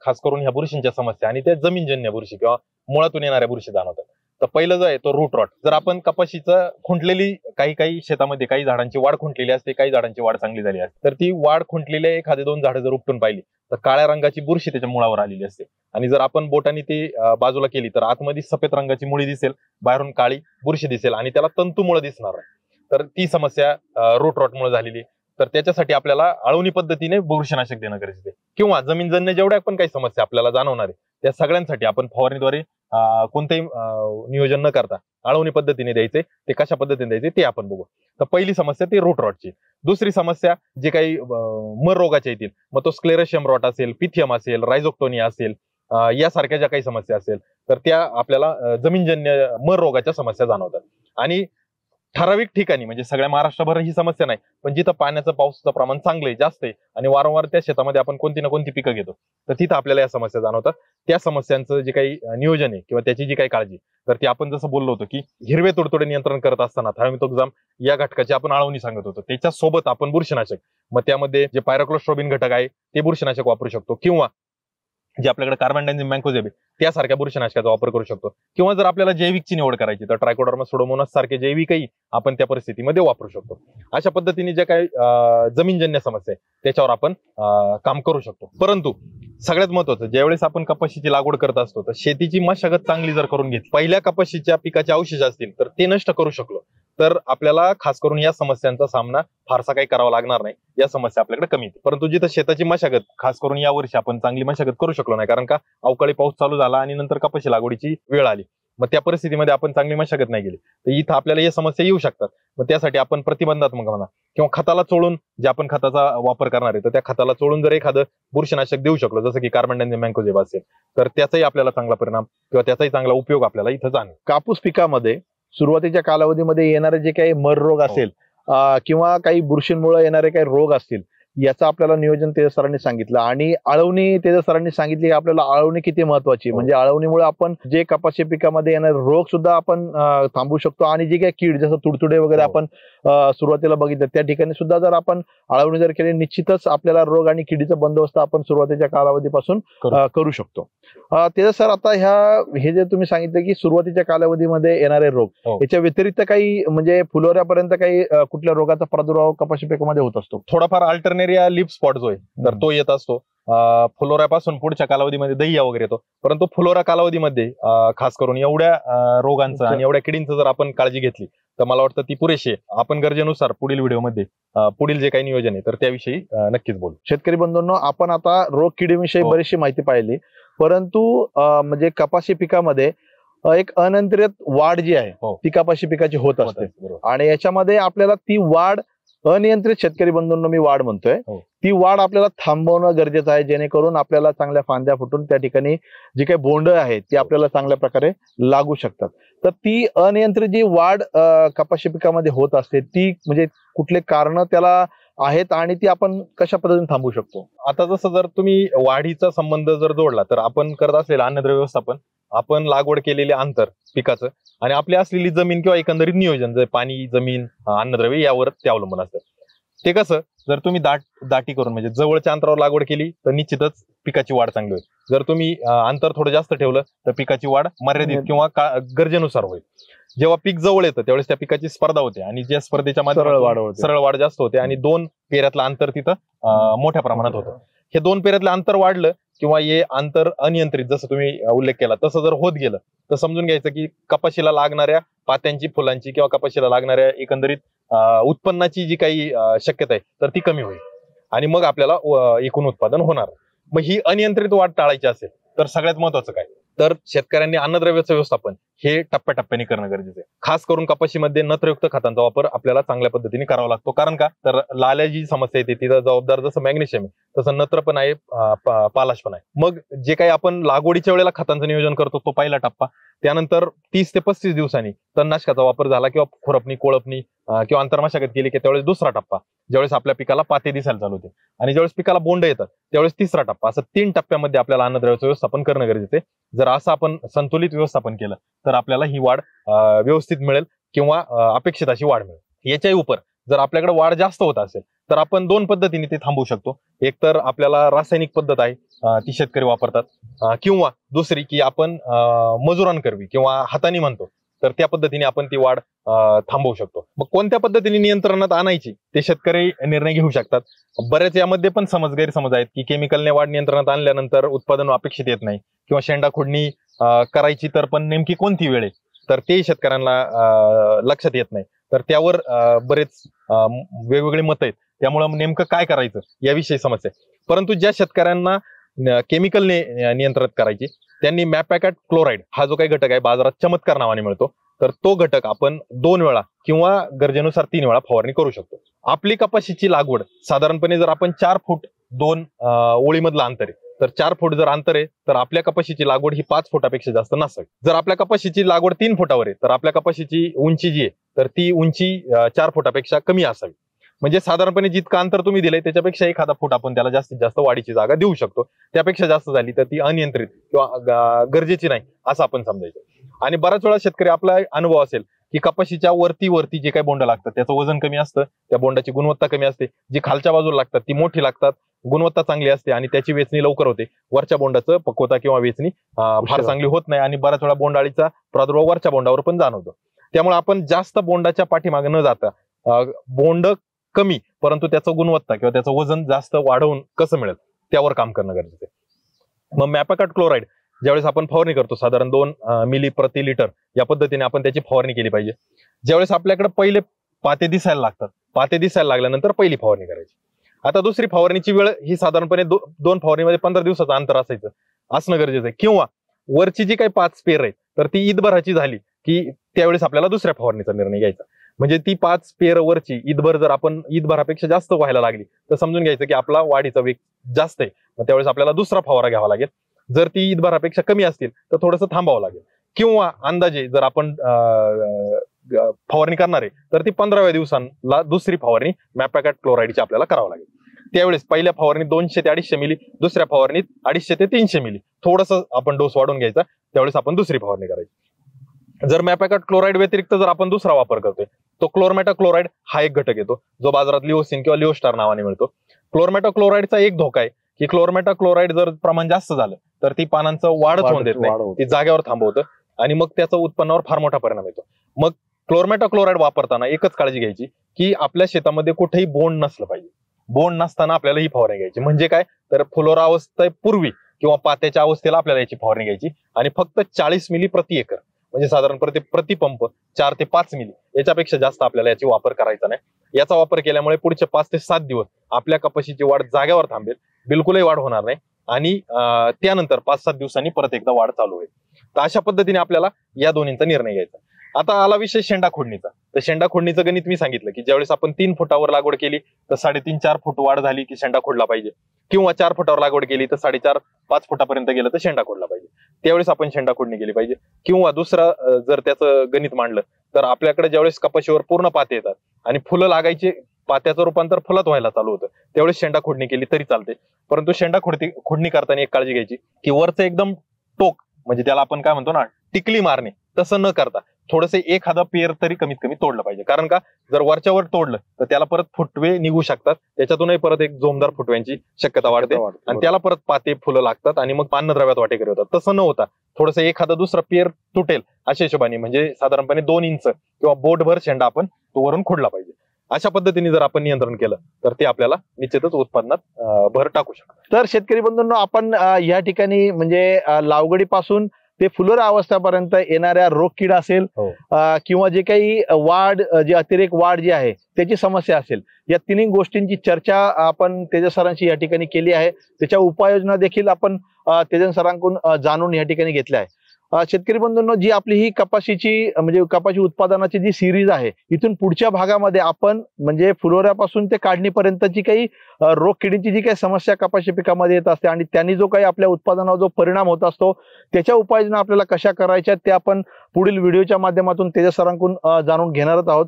खास करून ह्या बुरशींच्या समस्या आणि त्या जमीनजन्य बुरशी किंवा मुळातून येणाऱ्या बुरशी जाणवतात. तर पहिलं जो आहे तो रूट रॉट. जर आपण कपाशीचं खुंटलेली काही शेतामध्ये काही झाडांची वाढ खुंटलेली असते, काही झाडांची वाढ चांगली झाली असते, तर ती वाढ खुंटलेल्या 1-2 झाडं जर उपटून पाहिली तर काळ्या रंगाची बुरशी त्याच्या मुळावर आलेली असते आणि जर आपण बोटाने ती बाजूला केली तर आतमध्ये सफेद रंगाची मुळी दिसेल, बाहेरून काळी बुरशी दिसेल आणि त्याला तंतुमुळे दिसणार आहे. तर ती समस्या रूट रॉटमुळे झालेली. तर त्याच्यासाठी आपल्याला आळवणी पद्धतीने बुरशीनाशक देणं गरजेचं आहे किंवा जमीनजन्य जेवढ्या पण काही समस्या आपल्याला जाणवणार आहे त्या सगळ्यांसाठी आपण फवारणीद्वारे कोणतेही नियोजन न करता आळवणी पद्धतीने द्यायचे. ते कशा पद्धतीने द्यायचे ते आपण बघू. तर पहिली समस्या ती रूट रॉटची. दुसरी समस्या जे काही मर रोगाच्या येतील, मग तो स्क्लेरोशियम रॉट असेल, पिथियम असेल, रायझोक्टोनिया असेल, यासारख्या ज्या काही समस्या असेल तर त्या आपल्याला जमीनजन्य मर रोगाच्या समस्या जाणवतात. आणि ठराविक ठिकाणी म्हणजे सगळ्या महाराष्ट्रभर ही समस्या नाही, पण जिथं पाण्याचं पावसाचं प्रमाण चांगलं आहे, जास्त आहे आणि वारंवार त्या शेतामध्ये आपण कोणती ना कोणती पिकं घेतो तर तिथं आपल्याला या समस्या जाणवतात. त्या समस्यांचं जे काही नियोजन आहे किंवा त्याची जी काही काळजी तर ती आपण जसं बोललो होतो की हिरवे तुडतुडे नियंत्रण करत असताना थायमिथोक्झाम या घटकाची आपण आळवणी सांगत होतो, त्याच्यासोबत आपण बुरशीनाशक, मग त्यामध्ये जे पायरोक्लोस्ट्रोबिन घटक आहे ते बुरशीनाशक वापरू शकतो किंवा जे आपल्याकडे कार्बनडायझिम मँकोझेब त्यासारख्या बुरशीनाशकाचा वापर करू शकतो किंवा जर आपल्याला जैविकची निवड करायची तर ट्रायकोडर्मा सुडोमोनास सारखे जैविकही आपण त्या परिस्थितीमध्ये वापरू शकतो. अशा पद्धतीने ज्या काही जमीनजन्य समस्या आहे त्याच्यावर आपण काम करू शकतो. परंतु सगळ्यात महत्वाचं, ज्यावेळेस आपण कपाशीची लागवड करत असतो तर शेतीची मशागत चांगली जर करून घेतली, पहिल्या कपाशीच्या पिकाचे अवशेष असतील तर ते नष्ट करू शकलो तर आपल्याला खास करून या समस्यांचा सामना फारसा काही करावा लागणार नाही. या समस्या आपल्याकडे कमी येते. परंतु जिथं शेताची मशागत खास करून या वर्षी आपण चांगली मशागत करू शकलो नाही, कारण का अवकाळी पाऊस चालू झाला आणि नंतर कपाशी लागवडीची वेळ आली, मग त्या परिस्थितीमध्ये आपण चांगली मशागत नाही केली तर इथं आपल्याला या समस्या येऊ शकतात. मग त्यासाठी आपण प्रतिबंधात्मक म्हणा किंवा खताला चोळून जे आपण खताचा वापर करणार आहे तर त्या खताला चोळून जर एखादं बुरशीनाशक देऊ शकलो जसं की कार्बनडायझिम मँकोझेब असेल तर त्याचाही आपल्याला चांगला परिणाम किंवा त्याचाही चांगला उपयोग आपल्याला इथं जाणवेल. कापूस पिकामध्ये सुरुवातीच्या कालावधीमध्ये येणारे जे काही मर रोग असेल किंवा काही बुरशींमुळे येणारे काही रोग असतील याचं आपल्याला नियोजन तेज सरांनी सांगितलं. आणि आळवणी तेज सरांनी सांगितली की आपल्याला आळवणी किती महत्वाची, म्हणजे आळवणीमुळे आपण जे कपाशी पिकामध्ये येणारे रोग सुद्धा आपण थांबवू शकतो. आणि जी काही कीड जसं तुडतुडे वगैरे आपण सुरुवातीला बघितलं, त्या ठिकाणी सुद्धा जर आपण आळवणी जर केली, निश्चितच आपल्याला रोग आणि किडीचा बंदोबस्त आपण सुरुवातीच्या कालावधीपासून करू शकतो. तेज सर, आता हे जे तुम्ही सांगितलं की सुरुवातीच्या कालावधीमध्ये येणारे रोग, याच्या व्यतिरिक्त काही म्हणजे फुलोऱ्यापर्यंत काही कुठल्या रोगाचा प्रादुर्भाव कपाशी पिकामध्ये होत असतो? थोडाफार अल्टरनेरिया लीफ स्पॉट जो आहे तर तो येत असतो. फुलोऱ्यापासून पुढच्या कालावधीमध्ये दहिया वगैरे येतो. परंतु फुलोरा कालावधीमध्ये खास करून एवढ्या रोगांचं आणि एवढ्या किडींचं जर आपण काळजी घेतली तर मला वाटतं ती पुरेशी आहे. आपण गरजेनुसार पुढील व्हिडिओमध्ये पुढील जे काही नियोजन आहे तर त्याविषयी नक्कीच बोलू. शेतकरी बंधूंनो, आपण आता रोग किडीविषयी बरीचशी माहिती पाहिली, परंतु म्हणजे कपाशी पिकामध्ये एक अनियंत्रित वाढ जी आहे ती कपाशी पिकाची होत असते. आणि याच्यामध्ये आपल्याला ती वाढ अनियंत्रित, शेतकरी बंधूंना मी वाढ म्हणतोय, ती वाढ आपल्याला थांबवणं गरजेचं आहे, जेणेकरून आपल्याला चांगल्या फांद्या फुटून त्या ठिकाणी जी काही बोंड आहेत ती आपल्याला चांगल्या प्रकारे लागू शकतात. तर ती अनियंत्रित जी वाढ कपाशी पिकामध्ये होत असते, ती म्हणजे कुठले कारण त्याला आहेत आणि ती आपण कशा पद्धतीने थांबवू शकतो? आता जसं जर तुम्ही वाढीचा संबंध जर जोडला तर आपण करत असलेलं अन्नद्रव्य व्यवस्थापन, आपण लागवड केलेले अंतर पिकाचं आणि आपली असलेली जमीन किंवा एकंदरीत नियोजन, जर पाणी, जमीन, अन्नद्रव्य यावर ते अवलंबून असतं. ते कसं, जर तुम्ही दाटी करून म्हणजे जवळच्या अंतरावर लागवड केली तर निश्चितच पिकाची वाढ चांगली होईल. जर तुम्ही अंतर थोडं जास्त ठेवलं तर पिकाची वाढ मर्यादित किंवा गरजेनुसार होईल. जेव्हा पीक जवळ येतं त्यावेळेस त्या पिकाची स्पर्धा होते आणि ज्या स्पर्धेच्या माध्यमातून सरळ वाढ जास्त होते आणि 2 पेऱ्यातलं अंतर तिथं मोठ्या प्रमाणात होतं. हे 2 पेऱ्यातलं अंतर वाढलं किंवा हे अंतर अनियंत्रित जसं तुम्ही उल्लेख केला तसं जर होत गेलं तर समजून घ्यायचं की कपाशीला लागणाऱ्या पात्यांची, फुलांची किंवा कपाशीला लागणाऱ्या एकंदरीत उत्पन्नाची जी काही शक्यता आहे तर ती कमी होईल आणि मग आपल्याला एकूण उत्पादन होणार. मग ही अनियंत्रित वाढ टाळायची असेल तर सगळ्यात महत्वाचं काय, तर शेतकऱ्यांनी अन्नद्रव्याचं व्यवस्थापन हे टप्प्याटप्प्याने करणं गरजेचं आहे. खास करून कपाशीमध्ये नत्रयुक्त खतांचा वापर आपल्याला चांगल्या पद्धतीने करावा लागतो. कारण का, तर लाल्या जी समस्या येते तिथं जबाबदार जसं मॅग्नेशियम आहे तसं नत्र पण आहे, पालाश पण आहे. मग जे काही आपण लागवडीच्या वेळेला खतांचं नियोजन करतो तो पहिला टप्पा. त्यानंतर 30 ते 35 दिवसांनी तणनाशकाचा वापर झाला किंवा खुरपणी, कोळपणी किंवा आंतरमशागत केली की त्यावेळेस दुसरा टप्पा, ज्यावेळेस आपल्या पिकाला पाते दिसायला चालू होते आणि ज्यावेळेस पिकाला बोंड येतात त्यावेळेस तिसरा टप्पा. असं 3 टप्प्यामध्ये आपल्याला अन्नद्रव्याचं व्यवस्थापन करणं गरजेचं आहे. जर असं आपण संतुलित व्यवस्थापन केलं तर आपल्याला ही वाढ व्यवस्थित मिळेल किंवा अपेक्षित अशी वाढ मिळेल. याच्याही उपर जर आपल्याकडे वाढ जास्त होत असेल तर आपण 2 पद्धतीने ते थांबवू शकतो. एक तर आपल्याला रासायनिक पद्धत आहे ती शेतकरी वापरतात किंवा दुसरी की आपण मजुरांकरवी किंवा हाताने म्हणतो तर त्या पद्धतीने आपण ती वाढ थांबवू शकतो. मग कोणत्या पद्धतीने नियंत्रणात आणायची ते शेतकरी निर्णय घेऊ शकतात. बऱ्याच यामध्ये पण गैरसमज आहेत की केमिकलने वाढ नियंत्रणात आणल्यानंतर उत्पादन अपेक्षित येत नाही किंवा शेंडा खोडणी करायची तर पण नेमकी कोणती वेळ आहे तर ते शेतकऱ्यांना लक्षात येत नाही. तर त्यावर बरेच वेगवेगळे मत आहेत. त्यामुळे नेमकं काय करायचं याविषयी समस्या आहे. परंतु ज्या शेतकऱ्यांना केमिकलने नियंत्रित करायची त्यांनी मॅपॅकॅट क्लोराईड हा जो काही घटक आहे बाजारात चमत्कार नावाने मिळतो तर तो घटक आपण 2 वेळा किंवा गरजेनुसार 3 वेळा फवारणी करू शकतो. आपली कपाशीची लागवड साधारणपणे जर आपण 4 फूट 2 ओळीमधलं अंतर आहे तर 4 फूट जर अंतर आहे तर आपल्या कपाशीची लागवड ही 5 फुटापेक्षा जास्त नसावी. जर आपल्या कपाशीची लागवड 3 फुटावर आहे तर आपल्या कपाशीची उंची जी आहे तर ती उंची 4 फुटापेक्षा कमी असावी. म्हणजे साधारणपणे जितकं अंतर तुम्ही दिलंय त्याच्यापेक्षा 1 फूट आपण त्याला जास्तीत जास्त वाढीची जागा देऊ शकतो. त्यापेक्षा जास्त झाली तर ती अनियंत्रित किंवा गरजेची नाही असं आपण समजायचं. आणि बऱ्याच वेळा शेतकरी आपला अनुभव असेल की कपाशीच्या वरती जे काही बोंड लागतात त्याचं वजन कमी असतं, त्या बोंडाची गुणवत्ता कमी असते. जी खालच्या बाजूला लागतात ती मोठी लागतात, गुणवत्ता चांगली असते आणि त्याची वेचणी लवकर होते. वरच्या बोंडाचं पक्वता किंवा वेचणी फार चांगली होत नाही आणि बऱ्याच वेळा बोंडाळीचा प्रादुर्भाव वरच्या बोंडावर पण जाणवतो. त्यामुळे आपण जास्त बोंडाच्या पाठीमागे न जाता बोंड कमी परंतु त्याचं गुणवत्ता किंवा त्याचं वजन जास्त वाढवून कसं मिळेल त्यावर काम करणं गरजेचं आहे. मग मॅपॅकॅट क्लोराईड ज्यावेळेस आपण फवारणी करतो साधारण 2 मिली प्रति लिटर या पद्धतीने आपण त्याची फवारणी केली पाहिजे. ज्यावेळेस आपल्याकडे पहिले पाते दिसायला लागतात, पाते दिसायला लागल्यानंतर पहिली फवारणी करायची. आता दुसरी फवारणीची वेळ ही साधारणपणे 2 फवारणीमध्ये 15 दिवसाचं अंतर असणं गरजेचं आहे. किंवा वरची जी काही 5 पेर आहे तर ती ईदभराची झाली की त्यावेळेस आपल्याला दुसऱ्या फवारणीचा निर्णय घ्यायचा. म्हणजे ती 5 पेर वरची ईदभर जर आपण ईदभरापेक्षा जास्त व्हायला लागली तर समजून घ्यायचं की आपला वाढीचा वेग जास्त आहे. मग त्यावेळेस आपल्याला दुसरा फवारा घ्यावा लागेल. जर ती ईदभरापेक्षा कमी असतील तर थोडंसं थांबावं लागेल. किंवा अंदाजे जर आपण फवारणी करणार आहे तर ती 15व्या दिवसाला दुसरी फवारणी मॅपॅकॅट क्लोराईडची आपल्याला करावं लागेल. त्यावेळेस पहिल्या फवारणीत 200 ते 250 मिली, दुसऱ्या फवारणीत 250 ते 300 मिली, थोडंसं आपण डोस वाढून घ्यायचा, त्यावेळेस आपण दुसरी फवारणी करायची. जर मॅपॅकॉट क्लोराईड व्यतिरिक्त जर आपण दुसरा वापर करतोय, तो क्लोरमॅटा क्लोराईड हा एक घटक येतो, जो बाजारात लिओसिन किंवा लिओस्टार नावाने मिळतो. क्लोरमॅटा क्लोराईडचा एक धोका आहे की क्लोरमॅटा क्लोराईड जर प्रमाण जास्त झालं तर ती पानांचं वाढच होऊन देत नाही, ती जागेवर थांबवतं आणि मग त्याचा उत्पन्नावर फार मोठा परिणाम येतो. मग क्लोरमॅटा क्लोराईड वापरताना एकच काळजी घ्यायची की आपल्या शेतामध्ये कुठेही बोंड नसलं पाहिजे. बोंड नसताना आपल्याला ही फवारणी घ्यायची. म्हणजे काय, तर फुलोरा अवस्थेपूर्वी किंवा पात्याच्या अवस्थेला आपल्याला याची फवारणी घ्यायची आणि फक्त 40 मिली प्रति एकर, म्हणजे साधारण प्रति पंप 4 ते 5 मिली, याच्यापेक्षा जास्त आपल्याला याची वापर करायचा नाही. याचा वापर केल्यामुळे पुढचे 5 ते 7 दिवस आपल्या कपाशीची वाढ जागेवर थांबेल, बिलकुलही वाढ होणार नाही आणि त्यानंतर 5-7 दिवसांनी परत एकदा वाढ चालू होईल. तर अशा पद्धतीने आपल्याला या दोन्हींचा निर्णय घ्यायचा. आता आला विषय शेंडा खोडणीचा. तर शेंडा खोडणीचं गणित मी सांगितलं की ज्यावेळेस आपण 3 फुटावर लागवड केली तर 3.5-4 फूट वाढ झाली की शेंडा खोडला पाहिजे, किंवा 4 फुटावर लागवड केली तर 4.5-5 फुटापर्यंत गेलं तर शेंडा खोडला पाहिजे, त्यावेळेस आपण शेंडा खोडणी केली पाहिजे. किंवा दुसरं जर त्याचं गणित मांडलं तर आपल्याकडे ज्यावेळेस कपाशीवर पूर्ण पाते येतात आणि फुलं लागायचे, पात्याचं रूपांतर फुलात व्हायला चालू होतं, त्यावेळेस शेंडा खोडणी केली तरी चालते. परंतु शेंडा खोडणी करताना एक काळजी घ्यायची की वरचं एकदम टोक, म्हणजे त्याला आपण काय म्हणतो ना टिकली मारणे, तसं न करता थोडंसं एखादा पेर तरी कमीत कमी तोडलं पाहिजे. कारण का, जर वरच्यावर तोडलं तर त्याला परत फुटवे निघू शकतात, त्याच्यातूनही परत एक जोमदार फुटव्यांची शक्यता वाढते आणि त्याला परत पाते फुलं लागतात आणि मग अन्नद्रव्यात वाटेकरी होतात. तसं न होता थोडंसं एखादा दुसरा पेर तुटेल अशा हिशोबाने, म्हणजे साधारणपणे 2 इंच किंवा बोटभर शेंडा आपण तो वरून खोडला पाहिजे. अशा पद्धतीने जर आपण नियंत्रण केलं तर ते आपल्याला निश्चितच उत्पन्नात भर टाकू शकतं. तर शेतकरी बंधूंनो, आपण या ठिकाणी म्हणजे लागवडीपासून ते फुलोरा अवस्थेपर्यंत येणाऱ्या रोग किडा असेल किंवा जे काही वाढ, जे अतिरेक वाढ जी आहे त्याची समस्या असेल, या तिन्ही गोष्टींची चर्चा आपण तेजस सरांशी या ठिकाणी केली आहे. त्याच्या उपाययोजना देखील आपण तेजस सरांकडून जाणून या ठिकाणी घेतल्या आहे. शेतकरी बंधूंनो, जी आपली ही कपाशीची म्हणजे कपाशी उत्पादनाची जी सिरीज आहे, इथून पुढच्या भागामध्ये आपण म्हणजे फुलोऱ्यापासून ते काढणीपर्यंतची काही रोग किडींची जी काही समस्या कपाशी पिकामध्ये येत असते आणि त्यांनी जो काही आपल्या उत्पादनावर जो परिणाम होत असतो त्याच्या उपाययोजना आपल्याला कशा करायच्या ते आपण पुढील व्हिडिओच्या माध्यमातून तेजस सरांकडून जाणून घेणारच आहोत.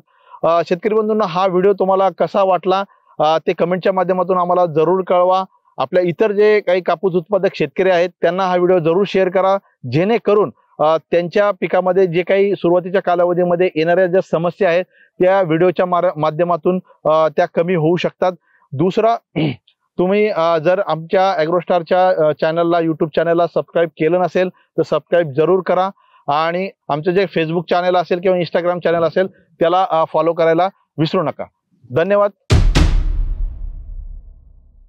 शेतकरी बंधूंना हा व्हिडिओ तुम्हाला कसा वाटला ते कमेंटच्या माध्यमातून आम्हाला जरूर कळवा. आपल्या इतर जे काही कापूस उत्पादक शेतकरी आहेत त्यांना हा व्हिडिओ जरूर शेअर करा, जेणेकरून त्यांच्या पिकामध्ये जे काही सुरुवातीच्या कालावधीमध्ये येणाऱ्या ज्या समस्या आहेत त्या व्हिडिओच्या माध्यमातून त्या कमी होऊ शकतात. दुसरा, तुम्ही जर आमच्या ॲग्रोस्टारच्या चॅनलला, यूट्यूब चॅनलला सबस्क्राईब केलं नसेल तर सबस्क्राईब जरूर करा आणि आमचं जे फेसबुक चॅनल असेल किंवा इंस्टाग्राम चॅनल असेल त्याला फॉलो करायला विसरू नका. धन्यवाद.